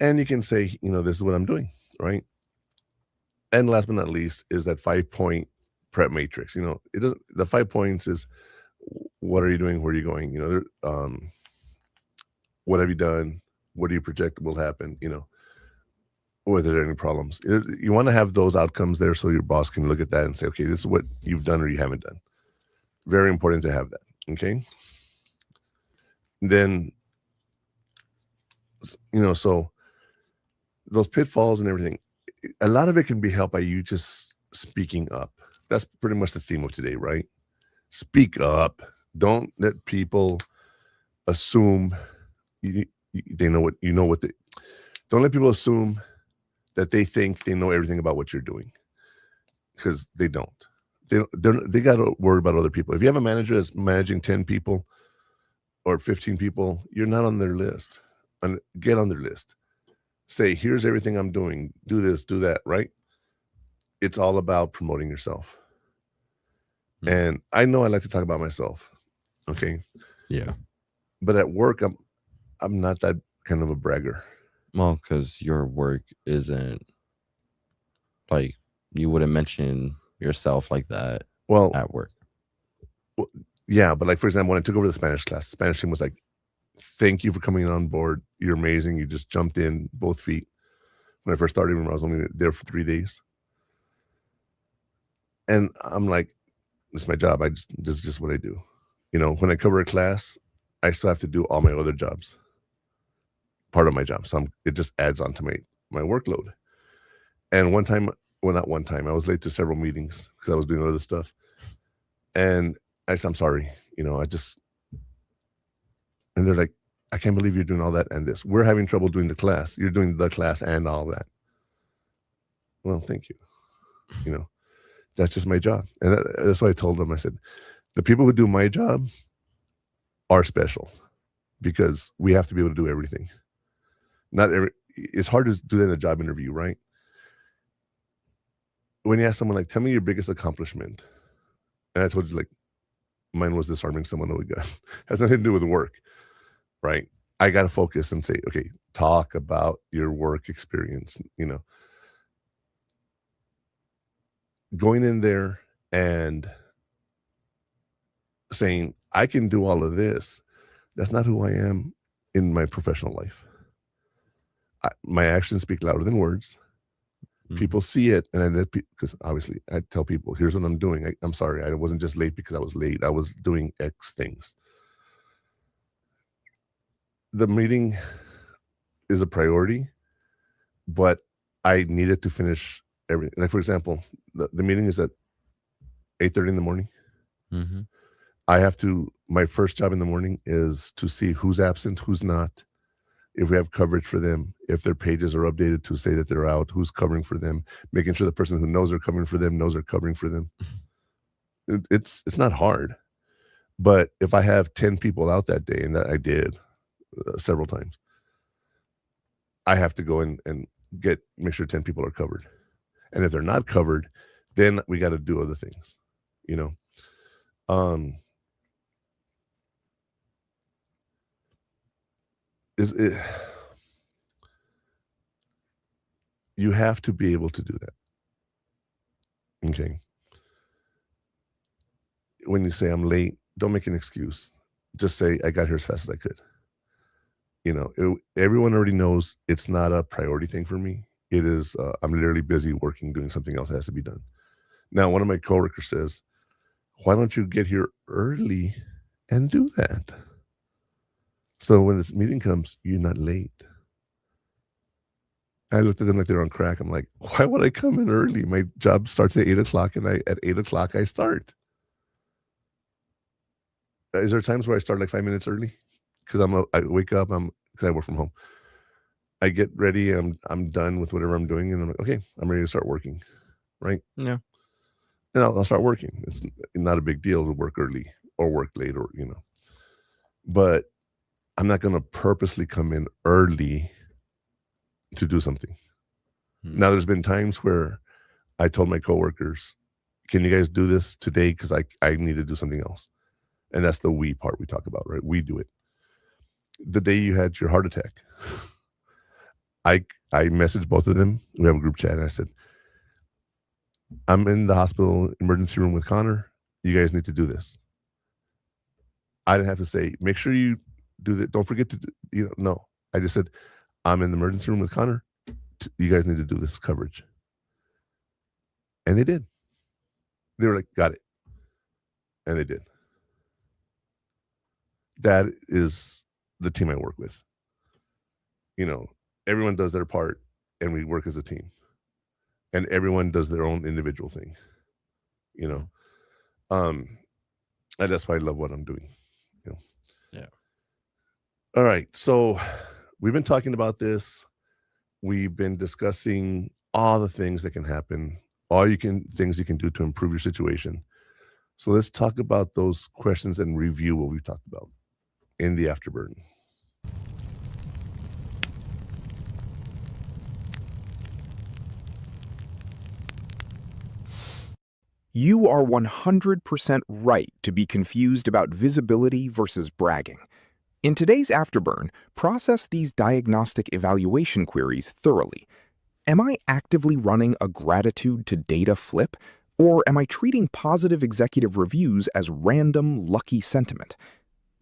And you can say, this is what I'm doing, right? And last but not least is that 5-point prep matrix. It doesn't. The 5 points is what are you doing? Where are you going? What have you done? What do you project will happen? Whether there are any problems. You want to have those outcomes there so your boss can look at that and say, okay, this is what you've done or you haven't done. Very important to have that. Okay. Then, so those pitfalls and everything, a lot of it can be helped by you just speaking up. That's pretty much the theme of today, right? Speak up. Don't let people assume they know what don't let people assume that they think they know everything about what you're doing, because they don't. They got to worry about other people. If you have a manager that's managing 10 people, or 15 people, you're not on their list. And get on their list. Say, here's everything I'm doing. Do this, do that, right? It's all about promoting yourself. And I know I like to talk about myself. Okay. Yeah. But at work, I'm not that kind of a bragger. Well, because your work isn't like, you wouldn't mention yourself like that at work. Well, yeah, but like, for example, when I took over the Spanish class, the Spanish team was like, thank you for coming on board. You're amazing. You just jumped in both feet. When I first started, I was only there for 3 days. And I'm like, it's my job. This is just what I do. You know, when I cover a class, I still have to do all my other jobs. Part of my job. So it just adds on to my workload. And not one time, I was late to several meetings because I was doing other stuff. And I said, I'm sorry. You know, and they're like, I can't believe you're doing all that and this. We're having trouble doing the class. You're doing the class and all that. Well, thank you. You know, that's just my job. And that's why I told them, I said, the people who do my job are special because we have to be able to do everything. It's hard to do that in a job interview, right? When you ask someone like, tell me your biggest accomplishment. And I told you, like, mine was disarming someone with a gun. Has nothing to do with work, right? I got to focus and say, okay, talk about your work experience, you know. Going in there and saying, I can do all of this, that's not who I am in my professional life. My actions speak louder than words. People see it, and because obviously I tell people, here's what I'm doing. I'm sorry, I wasn't just late because I was late. I was doing X things. The meeting is a priority, but I needed to finish everything. Like, for example, the meeting is at 8:30 in the morning. My first job in the morning is to see who's absent, who's not, if we have coverage for them, if their pages are updated to say that they're out, who's covering for them, making sure the person who knows they're covering for them knows they're covering for them. It's not hard. But if I have 10 people out that day, and that I did several times, I have to go in and make sure 10 people are covered. And if they're not covered, then we got to do other things, you know. You have to be able to do that. Okay. When you say I'm late, don't make an excuse. Just say I got here as fast as I could. You know, everyone already knows it's not a priority thing for me. It is, I'm literally busy working, doing something else that has to be done. Now, one of my coworkers says, why don't you get here early and do that? So when this meeting comes, you're not late. I looked at them like they're on crack. I'm like, why would I come in early? My job starts at 8 o'clock, and at 8 o'clock I start. Is there times where I start like 5 minutes early? Because I wake up, because I work from home. I get ready, I'm done with whatever I'm doing, and I'm like, okay, I'm ready to start working, right? Yeah. And I'll start working. It's not a big deal to work early or work late, or, you know. But I'm not going to purposely come in early to do something. Now, there's been times where I told my coworkers, can you guys do this today? Because I need to do something else. And that's the we part we talk about, right? We do it. The day you had your heart attack, I messaged both of them. We have a group chat, and I said, I'm in the hospital emergency room with Connor. You guys need to do this. I didn't have to say, make sure you do that. Don't forget to do, you know, no. I just said, I'm in the emergency room with Connor. You guys need to do this coverage. And they did. They were like, got it. And they did. That is the team I work with. You know, everyone does their part, and we work as a team. And everyone does their own individual thing. You know, and that's why I love what I'm doing. You know. Yeah. All right. So we've been talking about this. We've been discussing all the things that can happen, things you can do to improve your situation. So let's talk about those questions and review what we've talked about. in the afterburn. You are 100% right to be confused about visibility versus bragging. In today's Afterburn, process these diagnostic evaluation queries thoroughly. Am I actively running a gratitude to data flip, or am I treating positive executive reviews as random, lucky sentiment?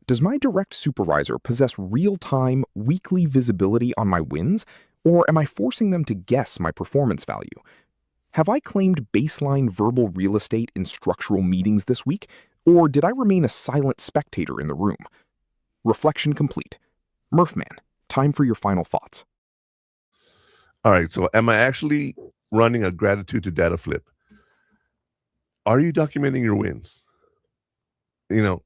Does my direct supervisor possess real-time, weekly visibility on my wins, or am I forcing them to guess my performance value? Have I claimed baseline verbal real estate in structural meetings this week, or did I remain a silent spectator in the room? Reflection complete. Murph man, time for your final thoughts. All right, so am I actually running a gratitude to data flip? Are you documenting your wins? You know,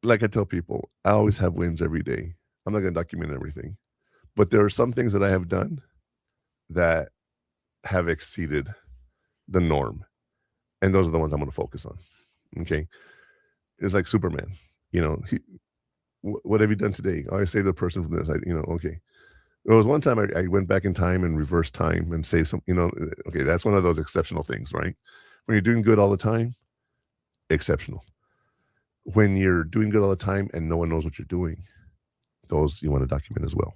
like I tell people, I always have wins every day. I'm not going to document everything. But there are some things that I have done that have exceeded the norm. And those are the ones I'm going to focus on. Okay. It's like Superman. You know, what have you done today? Oh, I saved the person from this. Okay. There was one time I went back in time and reversed time and saved some, okay, that's one of those exceptional things, right? When you're doing good all the time, exceptional. When you're doing good all the time and no one knows what you're doing, those you want to document as well.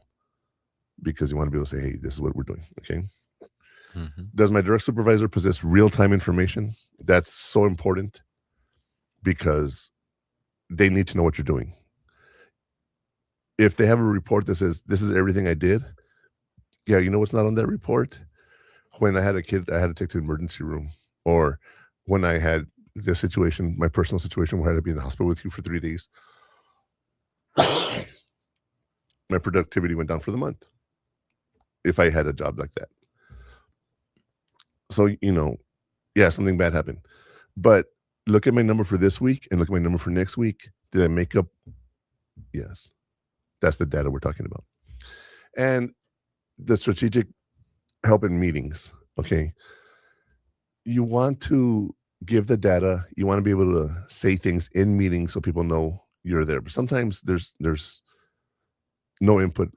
Because you want to be able to say, hey, this is what we're doing, okay? Mm-hmm. Does my direct supervisor possess real-time information? That's so important because they need to know what you're doing. If they have a report that says, this is everything I did, yeah, you know what's not on that report? When I had a kid, I had to take to the emergency room. Or when I had this situation, my personal situation where I had to be in the hospital with you for 3 days, my productivity went down for the month if I had a job like that. So, yeah, something bad happened. But look at my number for this week and look at my number for next week. Did I make up? Yes. That's the data we're talking about. And the strategic help in meetings, okay? You want to give the data. You want to be able to say things in meetings so people know you're there. But sometimes there's no input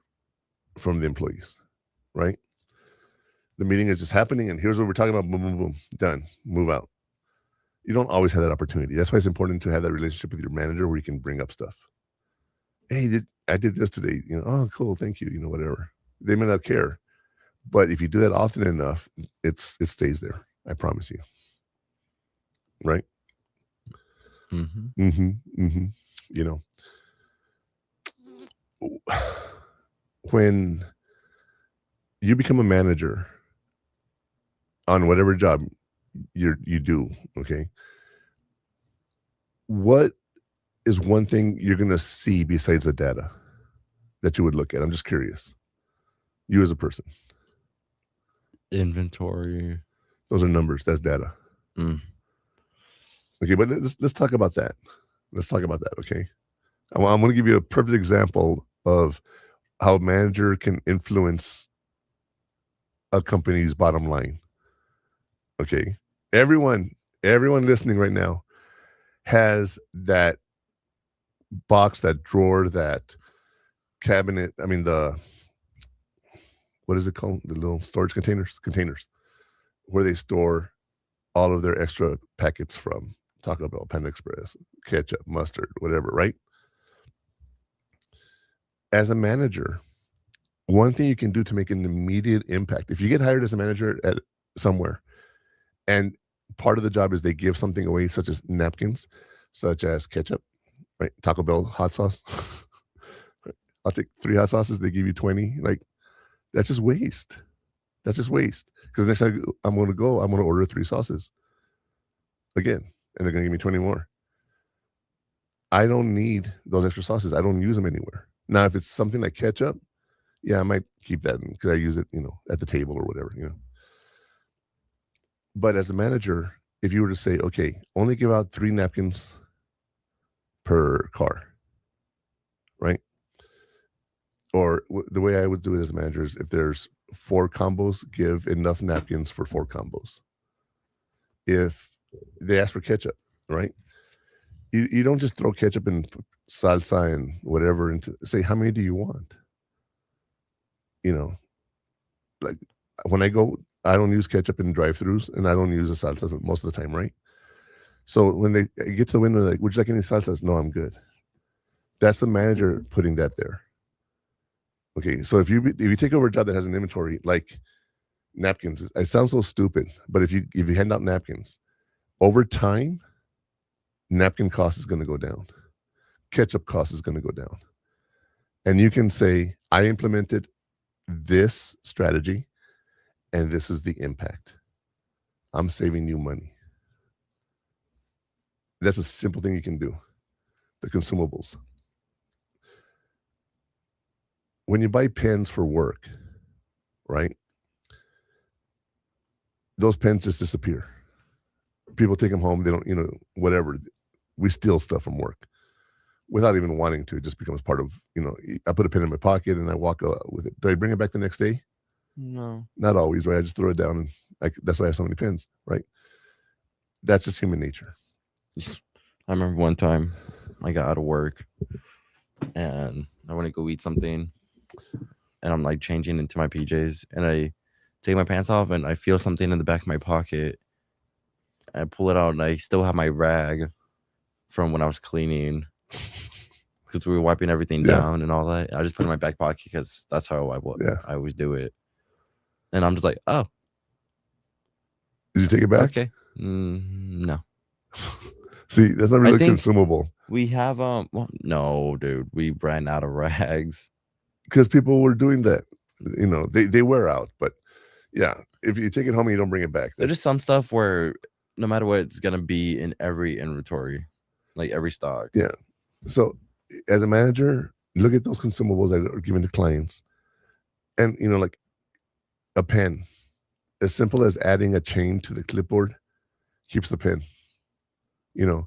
from the employees, right? The meeting is just happening, and here's what we're talking about. Boom, boom, boom. Done. Move out. You don't always have that opportunity. That's why it's important to have that relationship with your manager where you can bring up stuff. Hey, I did this today. Oh, cool. Thank you. Whatever. They may not care. But if you do that often enough, it stays there. I promise you. Right? Mm-hmm. Mm-hmm. Mm-hmm. When you become a manager on whatever job you do, okay, what is one thing you're going to see besides the data that you would look at? I'm just curious. You as a person. Inventory. Those are numbers. That's data. Okay, but let's talk about that. Let's talk about that, okay? I'm going to give you a perfect example of how a manager can influence a company's bottom line. Okay, everyone listening right now has that box, that drawer, that cabinet. I mean, what is it called? The little storage containers where they store all of their extra packets from Taco Bell, Panda Express, ketchup, mustard, whatever, right? As a manager, one thing you can do to make an immediate impact, if you get hired as a manager at somewhere, and part of the job is they give something away, such as napkins, such as ketchup, right? Taco Bell hot sauce. I'll take 3 hot sauces. They give you 20. Like, that's just waste. That's just waste. Because next time I'm going to order 3 sauces again, and they're going to give me 20 more. I don't need those extra sauces. I don't use them anywhere. Now, if it's something like ketchup, yeah, I might keep that because I use it, at the table or whatever, But as a manager, if you were to say, okay, only give out 3 napkins per car, right? Or the way I would do it as a manager is if there's 4 combos, give enough napkins for 4 combos. If they ask for ketchup, right? You don't just throw ketchup in salsa and whatever into, say, how many do you want? You know, like when I go, I don't use ketchup in drive-thrus, and I don't use the salsas most of the time, right? So when they get to the window, like, would you like any salsas? No, I'm good. That's the manager putting that there. Okay, so if you take over a job that has an inventory like napkins, it sounds so stupid, but if you hand out napkins, over time, napkin cost is going to go down. Ketchup cost is going to go down. And you can say, I implemented this strategy, and this is the impact. I'm saving you money. That's a simple thing you can do. The consumables. When you buy pens for work, right? Those pens just disappear. People take them home. They don't, whatever. We steal stuff from work without even wanting to. It just becomes part of, I put a pen in my pocket and I walk with it. Do I bring it back the next day? No. Not always, right? I just throw it down, and that's why I have so many pens, right? That's just human nature. I remember one time I got out of work and I want to go eat something, and I'm like changing into my PJs, and I take my pants off and I feel something in the back of my pocket. I pull it out and I still have my rag from when I was cleaning because we were wiping everything down and all that. I just put it in my back pocket because that's how I always do it. And I'm just like, oh. Did you take it back? Okay. No. See, that's not really consumable. We have well, no, dude. We ran out of rags. Because people were doing that. They wear out. But yeah, if you take it home and you don't bring it back. There's just some stuff where no matter what, it's gonna be in every inventory, like every stock. Yeah. So as a manager, look at those consumables that are given to clients. And like a pen, as simple as adding a chain to the clipboard keeps the pen. In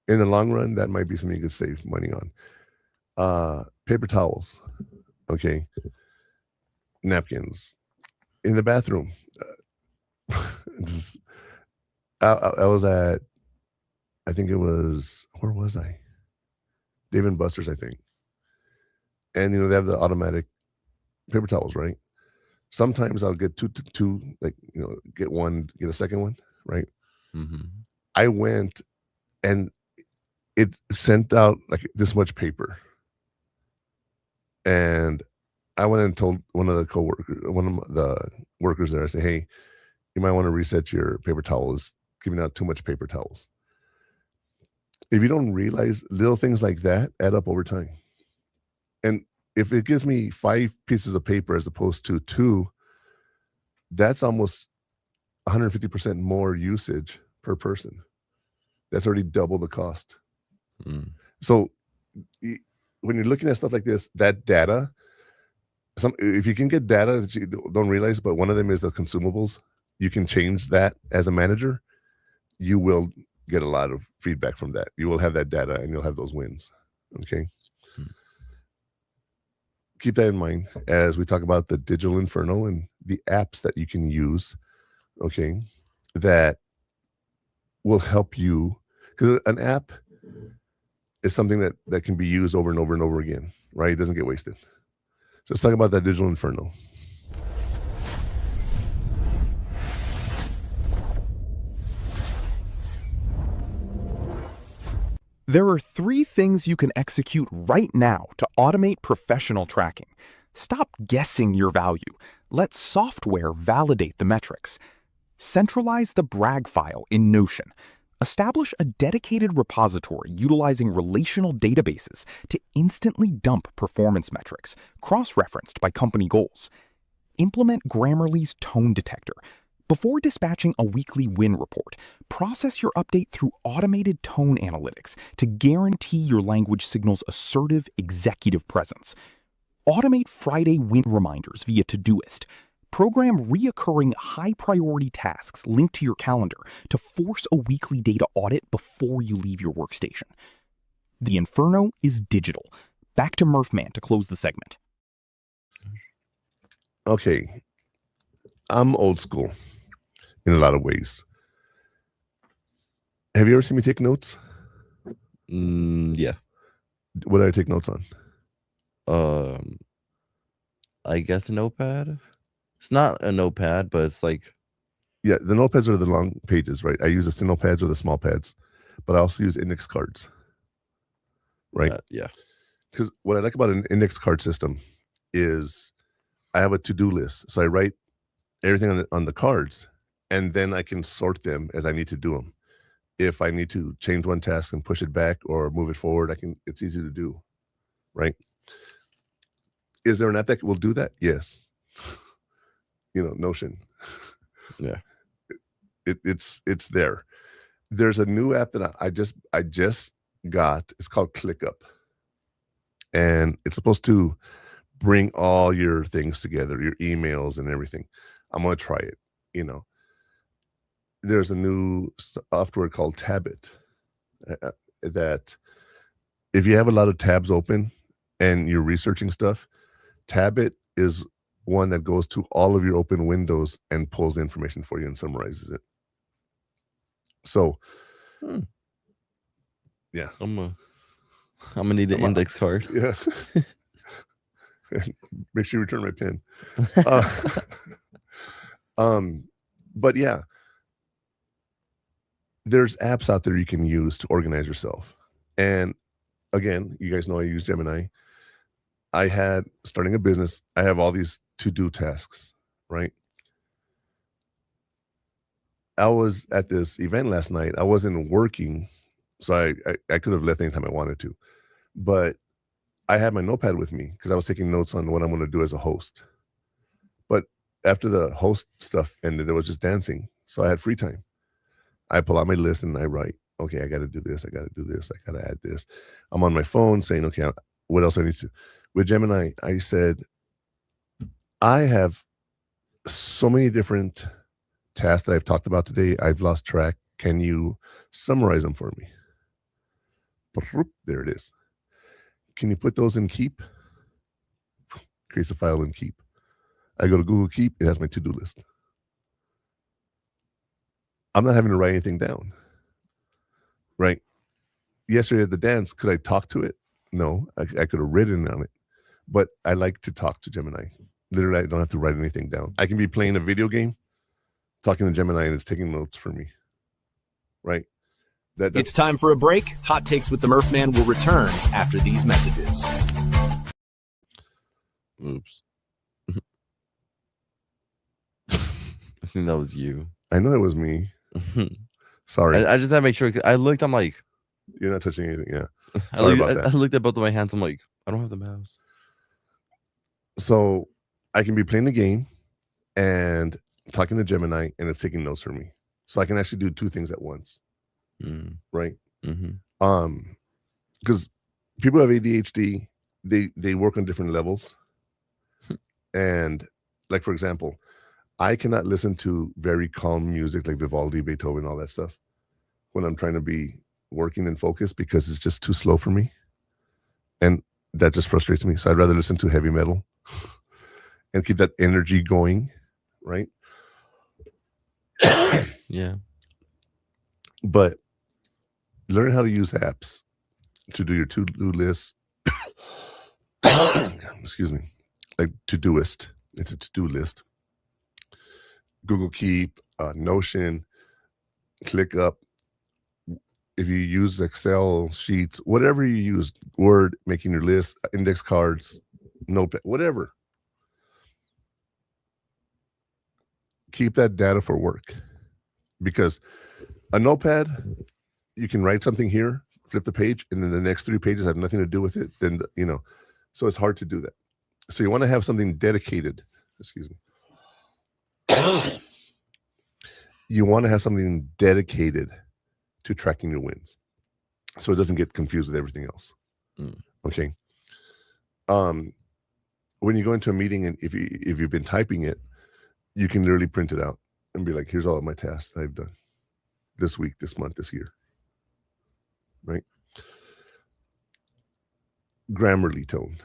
the long run, that might be something you could save money on. Paper towels, okay, napkins in the bathroom. I was at, I think it was, where was I? Dave & Buster's, I think. And they have the automatic paper towels, right? Sometimes I'll get two, like get one, get a second one, right? Mm-hmm. I went and it sent out like this much paper. And I went and told one of the workers there, I said, hey, you might want to reset your paper towels, giving out too much paper towels. If you don't realize, little things like that add up over time. And if it gives me 5 pieces of paper as opposed to 2, that's almost 150% more usage per person. That's already double the cost. So when you're looking at stuff like this, that data, if you can get data that you don't realize, but one of them is the consumables, you can change that as a manager. You will get a lot of feedback from that. You will have that data and you'll have those wins. Okay. Keep that in mind as we talk about the digital inferno and the apps that you can use. Okay. That will help you, because an app is something that can be used over and over and over again, right? It doesn't get wasted. So let's talk about that digital inferno. There are 3 things you can execute right now to automate professional tracking. Stop guessing your value. Let software validate the metrics. Centralize the brag file in Notion. Establish a dedicated repository utilizing relational databases to instantly dump performance metrics, cross-referenced by company goals. Implement Grammarly's tone detector. Before dispatching a weekly win report, process your update through automated tone analytics to guarantee your language signals assertive executive presence. Automate Friday win reminders via Todoist. Program reoccurring high-priority tasks linked to your calendar to force a weekly data audit before you leave your workstation. The Inferno is digital. Back to Murph Man to close the segment. Okay. I'm old school in a lot of ways. Have you ever seen me take notes? Yeah. What do I take notes on? I guess a notepad. It's not a notepad, but it's like, yeah, the notepads are the long pages, right? I use the thin notepads or the small pads, but I also use index cards, right? Yeah. Because what I like about an index card system is I have a to-do list. So I write everything on the cards, and then I can sort them as I need to do them. If I need to change one task and push it back or move it forward, it's easy to do, right? Is there an app that will do that? Yes. Notion. Yeah. It's there. There's a new app that I just got. It's called ClickUp, and it's supposed to bring all your things together, your emails and everything. I'm gonna try it. There's a new software called Tabit that if you have a lot of tabs open and you're researching stuff, Tabit is one that goes to all of your open windows and pulls the information for you and summarizes it. So, yeah, I'm gonna need an index card. Yeah. Make sure you return my pen. But yeah, there's apps out there you can use to organize yourself. And again, you guys know I use Gemini. Starting a business, I have all these to-do tasks, right? I was at this event last night. I wasn't working, so I could have left anytime I wanted to. But I had my notepad with me because I was taking notes on what I'm going to do as a host. But after the host stuff ended, there was just dancing. So I had free time. I pull out my list and I write, okay, I got to do this. I got to do this. I got to add this. I'm on my phone saying, okay, what else do I need to? With Gemini, I said, I have so many different tasks that I've talked about today. I've lost track. Can you summarize them for me? There it is. Can you put those in Keep? Creates a file in Keep. I go to Google Keep. It has my to-do list. I'm not having to write anything down, right? Yesterday at the dance, could I talk to it? No, I could have written on it, but I like to talk to Gemini. Literally, I don't have to write anything down. I can be playing a video game, talking to Gemini, and it's taking notes for me, right? It's time for a break. Hot Takes with the Murph Man will return after these messages. Oops. I think that was you. I know it was me. Sorry. I just had to make sure. I looked, I'm like, you're not touching anything. Yeah. Sorry about that. I looked at both of my hands. I'm like, I don't have the mouse. So I can be playing the game and talking to Gemini, and it's taking notes for me. So I can actually do two things at once. Right. Because people have ADHD, they work on different levels. And like, for example, I cannot listen to very calm music like Vivaldi, Beethoven, all that stuff when I'm trying to be working and focused because it's just too slow for me. And that just frustrates me. So I'd rather listen to heavy metal and keep that energy going. Right. Yeah. But learn how to use apps to do your to-do list. Excuse me. Like Todoist. It's a to-do list. Google Keep, Notion, ClickUp. If you use Excel sheets, whatever you use, Word, making your list, index cards, notepad, whatever. Keep that data for work. Because a notepad, you can write something here, flip the page, and then the next 3 pages have nothing to do with it. Then, so it's hard to do that. So you want to have something dedicated. Excuse me. You want to have something dedicated to tracking your wins, so it doesn't get confused with everything else. Okay. When you go into a meeting and if you've been typing it, you can literally print it out and be like, here's all of my tasks that I've done this week, this month, this year. Right. Grammarly tone.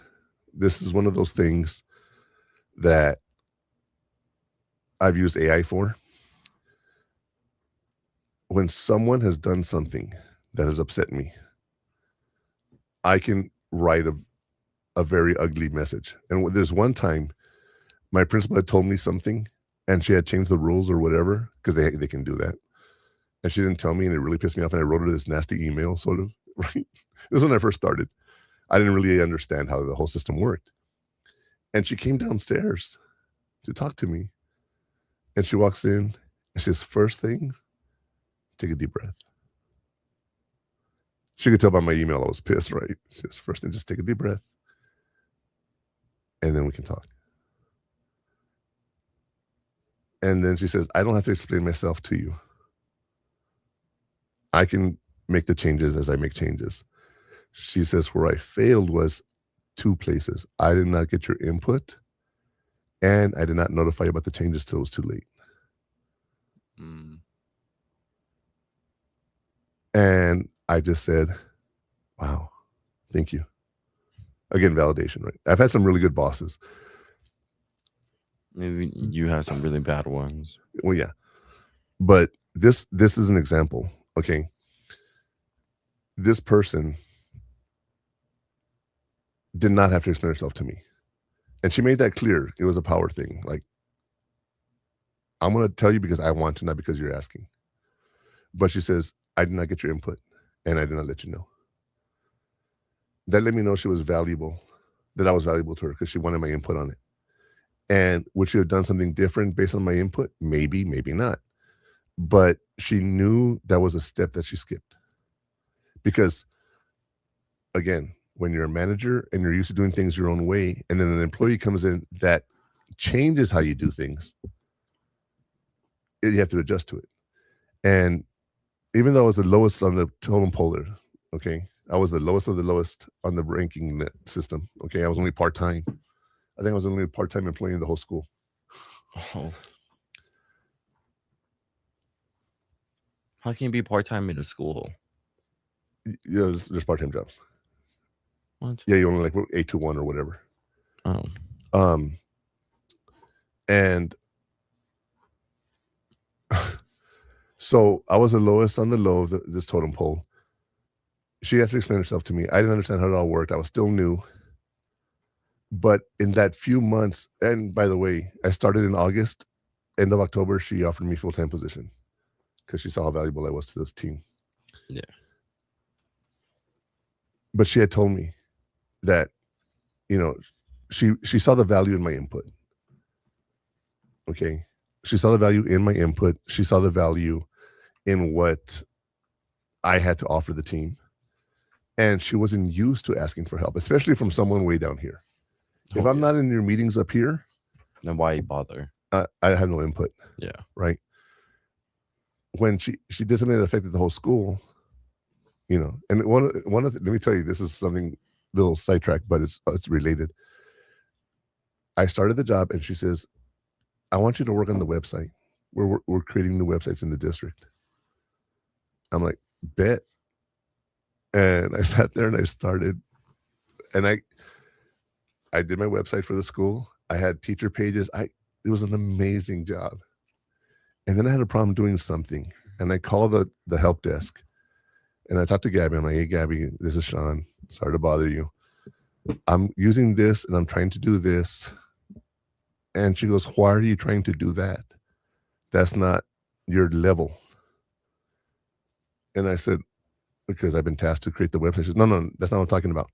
This is one of those things that I've used AI for. When someone has done something that has upset me, I can write a very ugly message. And there's one time my principal had told me something and she had changed the rules or whatever, because they can do that. And she didn't tell me, and it really pissed me off. And I wrote her this nasty email, sort of, right? This was when I first started. I didn't really understand how the whole system worked. And she came downstairs to talk to me. And she walks in, and she says, first thing, take a deep breath. She could tell by my email I was pissed, right? She says, first thing, just take a deep breath. And then we can talk. And then she says, I don't have to explain myself to you. I can make the changes as I make changes. She says, where I failed was 2 places. I did not get your input, and I did not notify you about the changes till it was too late. And I just said, wow, thank you. Again, validation, right? I've had some really good bosses. Maybe you have some really bad ones. Well, yeah. But this is an example, okay? This person did not have to explain herself to me. And she made that clear. It was a power thing. Like, I'm going to tell you because I want to, not because you're asking. But she says, I did not get your input, and I did not let you know. That let me know she was valuable, that I was valuable to her, because she wanted my input on it. And would she have done something different based on my input? Maybe, maybe not. But she knew that was a step that she skipped. Because, again, when you're a manager and you're used to doing things your own way, and then an employee comes in that changes how you do things, you have to adjust to it. And even though I was the lowest on the totem pole there, okay, I was the lowest of the lowest on the ranking system. Okay, I was only part-time. I think I was only a part-time employee in the whole school. Oh. How can you be part-time in a school? Yeah, there's part-time jobs. What? Yeah, you only like 8 to 1 or whatever. Oh. And so I was the lowest on the low of this totem pole. She had to explain herself to me. I didn't understand how it all worked. I was still new. But in that few months, and by the way, I started in August, end of October, she offered me full-time position because she saw how valuable I was to this team. Yeah. But she had told me that, you know, she saw the value in my input. Okay. She saw the value in my input. She saw the value in what I had to offer the team. And she wasn't used to asking for help, especially from someone way down here. If I'm not in your meetings up here, then why bother? I have no input. Yeah. Right. When she did something that affected the whole school, you know, and let me tell you, this is something little sidetracked, but it's related. I started the job and she says, I want you to work on the website. We're creating new websites in the district. I'm like, bet. And I sat there and I started, and I did my website for the school. I had teacher pages. It was an amazing job. And then I had a problem doing something, and I called the help desk, and I talked to Gabby. I'm like, hey, Gabby, this is Sean. Sorry to bother you. I'm using this, and I'm trying to do this. And she goes, why are you trying to do that? That's not your level. And I said, because I've been tasked to create the website. She says, no, that's not what I'm talking about.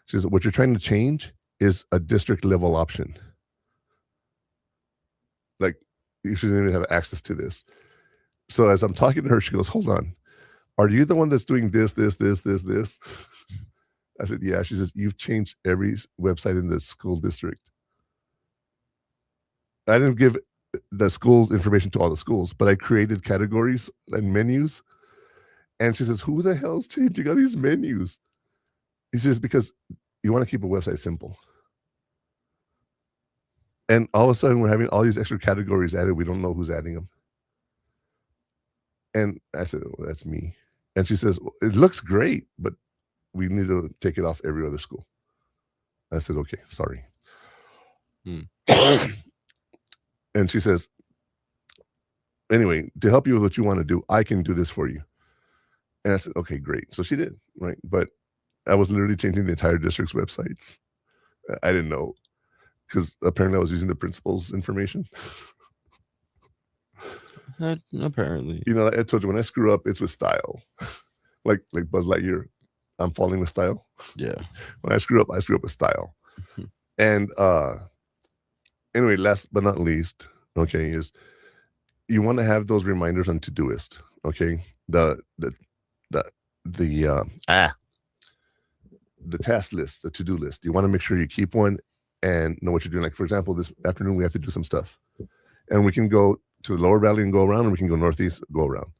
She says, what you're trying to change is a district level option. Like, you shouldn't even have access to this. So as I'm talking to her, she goes, hold on. Are you the one that's doing this? I said, yeah. She says, you've changed every website in the school district. I didn't give the school's information to all the schools, but I created categories and menus. And she says, who the hell's changing all these menus? He says, because you want to keep a website simple. And all of a sudden, we're having all these extra categories added. We don't know who's adding them. And I said, well, that's me. And she says, well, it looks great, but we need to take it off every other school. I said, okay, sorry. And she says, anyway, to help you with what you want to do, I can do this for you. And I said, okay, great. So she did, right? But I was literally changing the entire district's websites. I didn't know, because apparently I was using the principal's information. Apparently. You know, I told you, when I screw up, it's with style. like Buzz Lightyear, I'm falling with style. Yeah. When I screw up with style. And anyway, last but not least, okay, is you want to have those reminders on Todoist. Okay, the task list, the to-do list. You want to make sure you keep one and know what you're doing. Like, for example, this afternoon we have to do some stuff, and we can go to the lower valley and go around, and we can go northeast, go around,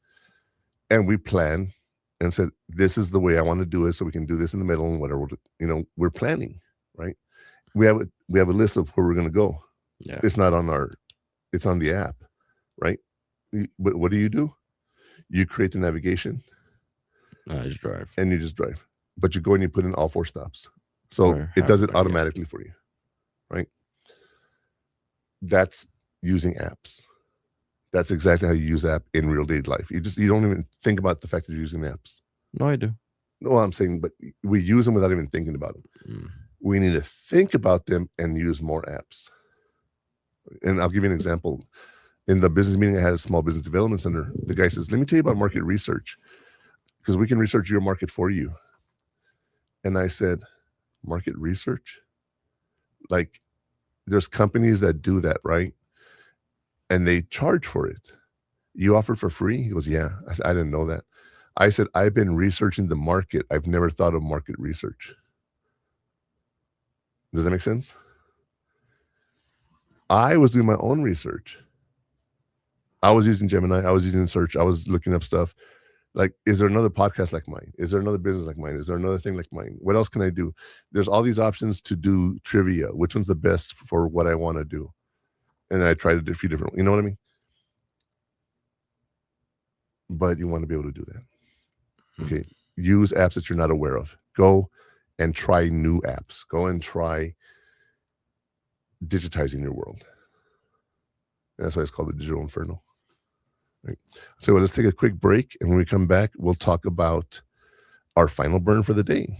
and we plan and said, this is the way I want to do it, so we can do this in the middle and whatever. You know, we're planning, right? We have a list of where we're going to go. Yeah, it's not on it's on the app, right? But what do? You create the navigation. I just drive. And you just drive. But you go and you put in all 4 stops. So it does it automatically for you, right? That's using apps. That's exactly how you use app in real day life. You don't even think about the fact that you're using apps. No, I do. No, I'm saying, but we use them without even thinking about them. We need to think about them and use more apps. And I'll give you an example. In the business meeting I had at Small Business Development Center, the guy says, let me tell you about market research, because we can research your market for you. And I said, market research? Like, there's companies that do that, right? And they charge for it. You offer it for free? He goes, yeah. I said, I didn't know that. I said, I've been researching the market. I've never thought of market research. Does that make sense? I was doing my own research. I was using Gemini. I was using search. I was looking up stuff. Like, is there another podcast like mine? Is there another business like mine? Is there another thing like mine? What else can I do? There's all these options to do trivia. Which one's the best for what I want to do? And I tried a few different, you know what I mean? But you want to be able to do that. Okay. Use apps that you're not aware of. Go and try new apps. Go and try digitizing your world. And that's why it's called the digital inferno. Right. So let's take a quick break, and when we come back, we'll talk about our final burn for the day.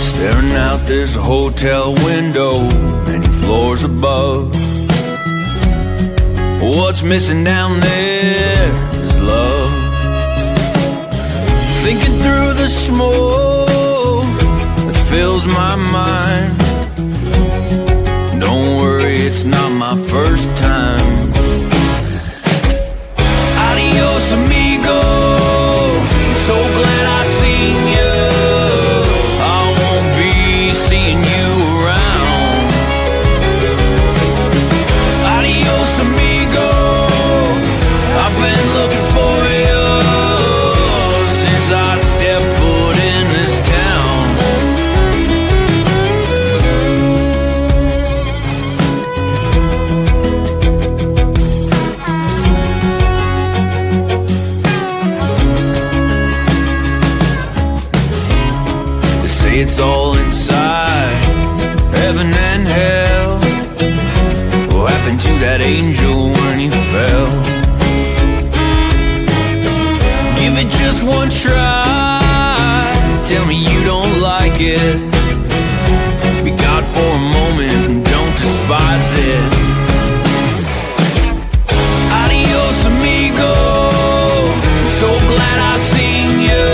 Staring out this hotel window, many floors above. What's missing down there is love. Thinking through the smoke that fills my mind. Don't worry, it's not my first time. Adios, amigo. I'm so glad I seen you. I won't be seeing you around. Adios, amigo. I've been looking for you since I stepped foot in this town. They say it's all inside, heaven and hell. What happened to that angel when he fell? Give it just one try. Tell me you don't like it. Be God for a moment and don't despise it. Adios, amigo. I'm so glad I seen you.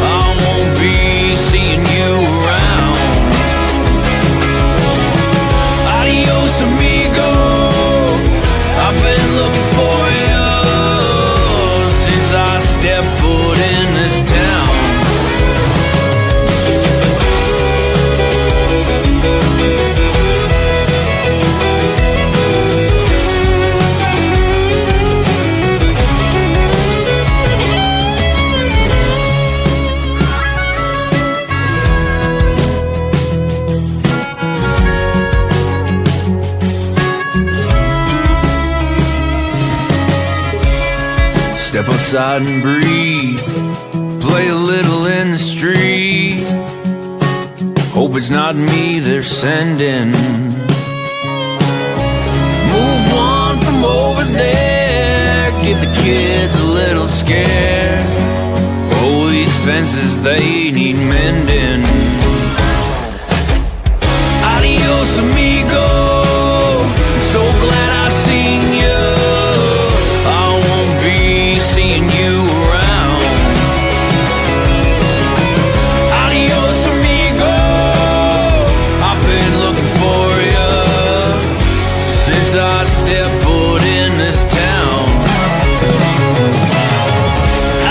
I won't be seeing you around. Adios, amigo. I've been looking for you since I stepped foot in this town. Step outside and breathe. Play a little in the street. Hope it's not me they're sending. Move one from over there. Give the kids a little scare. Oh, these fences, they need mending. Adios, amigo. So glad I seen you. I won't be seeing you around. Adios, amigo. I've been looking for you since I stepped foot in this town.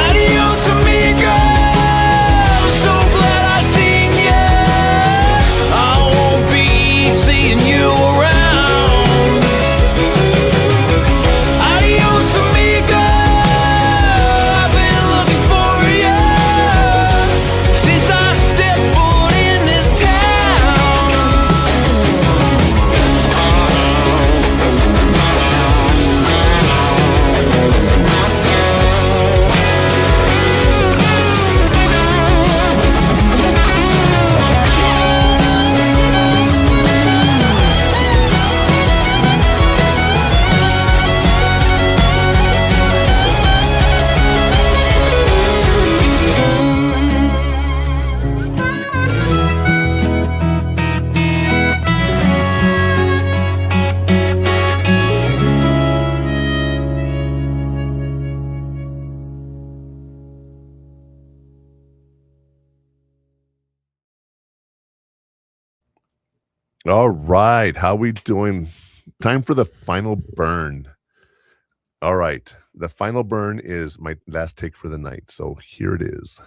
Adios, amigo. So glad I seen you. I won't be seeing you around. Adios, amigo. I've been looking for you since I stepped foot in this town. All right. How we doing? Time for the final burn. All right. The final burn is my last take for the night. So here it is.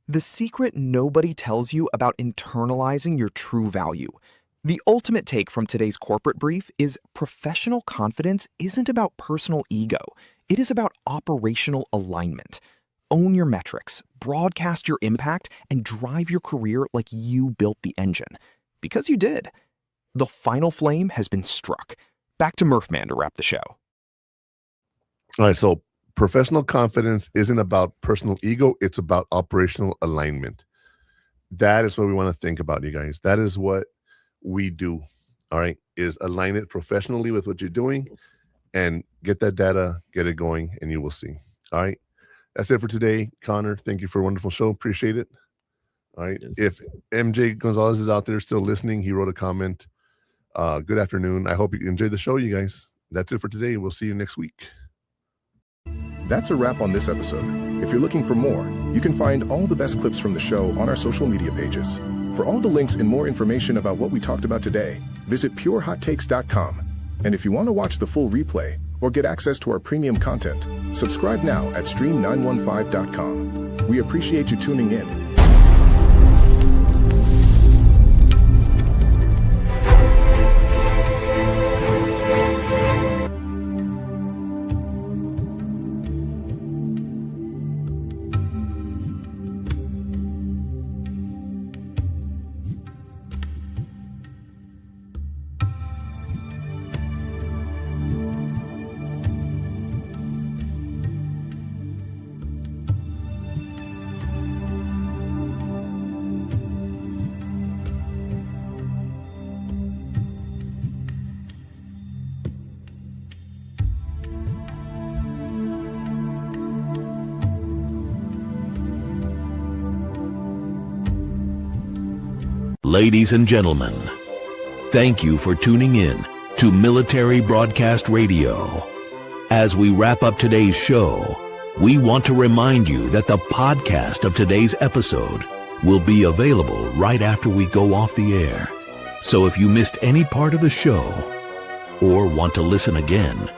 The secret nobody tells you about internalizing your true value. The ultimate take from today's corporate brief is professional confidence isn't about personal ego. It is about operational alignment. Own your metrics, broadcast your impact, and drive your career like you built the engine. Because you did. The final flame has been struck. Back to Murph Man to wrap the show. All right. So professional confidence isn't about personal ego. It's about operational alignment. That is what we want to think about, you guys. That is what we do. All right. Is align it professionally with what you're doing and get that data, get it going, and you will see. All right. That's it for today. Connor, thank you for a wonderful show. Appreciate it. All right. Yes. If MJ Gonzalez is out there still listening, he wrote a comment. Good afternoon. I hope you enjoyed the show, you guys. That's it for today. We'll see you next week. That's a wrap on this episode. If you're looking for more, you can find all the best clips from the show on our social media pages. For all the links and more information about what we talked about today, visit purehottakes.com. And if you want to watch the full replay or get access to our premium content, subscribe now at stream915.com. We appreciate you tuning in. Ladies and gentlemen, thank you for tuning in to Military Broadcast Radio. As we wrap up today's show, we want to remind you that the podcast of today's episode will be available right after we go off the air. So if you missed any part of the show or want to listen again,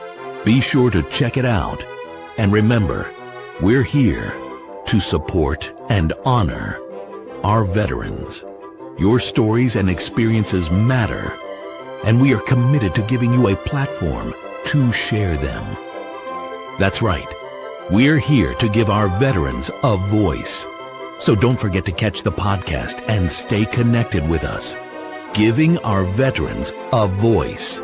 be sure to check it out. And remember, we're here to support and honor our veterans. Your stories and experiences matter, and we are committed to giving you a platform to share them. That's right. We're here to give our veterans a voice. So don't forget to catch the podcast and stay connected with us. giving our veterans a voice.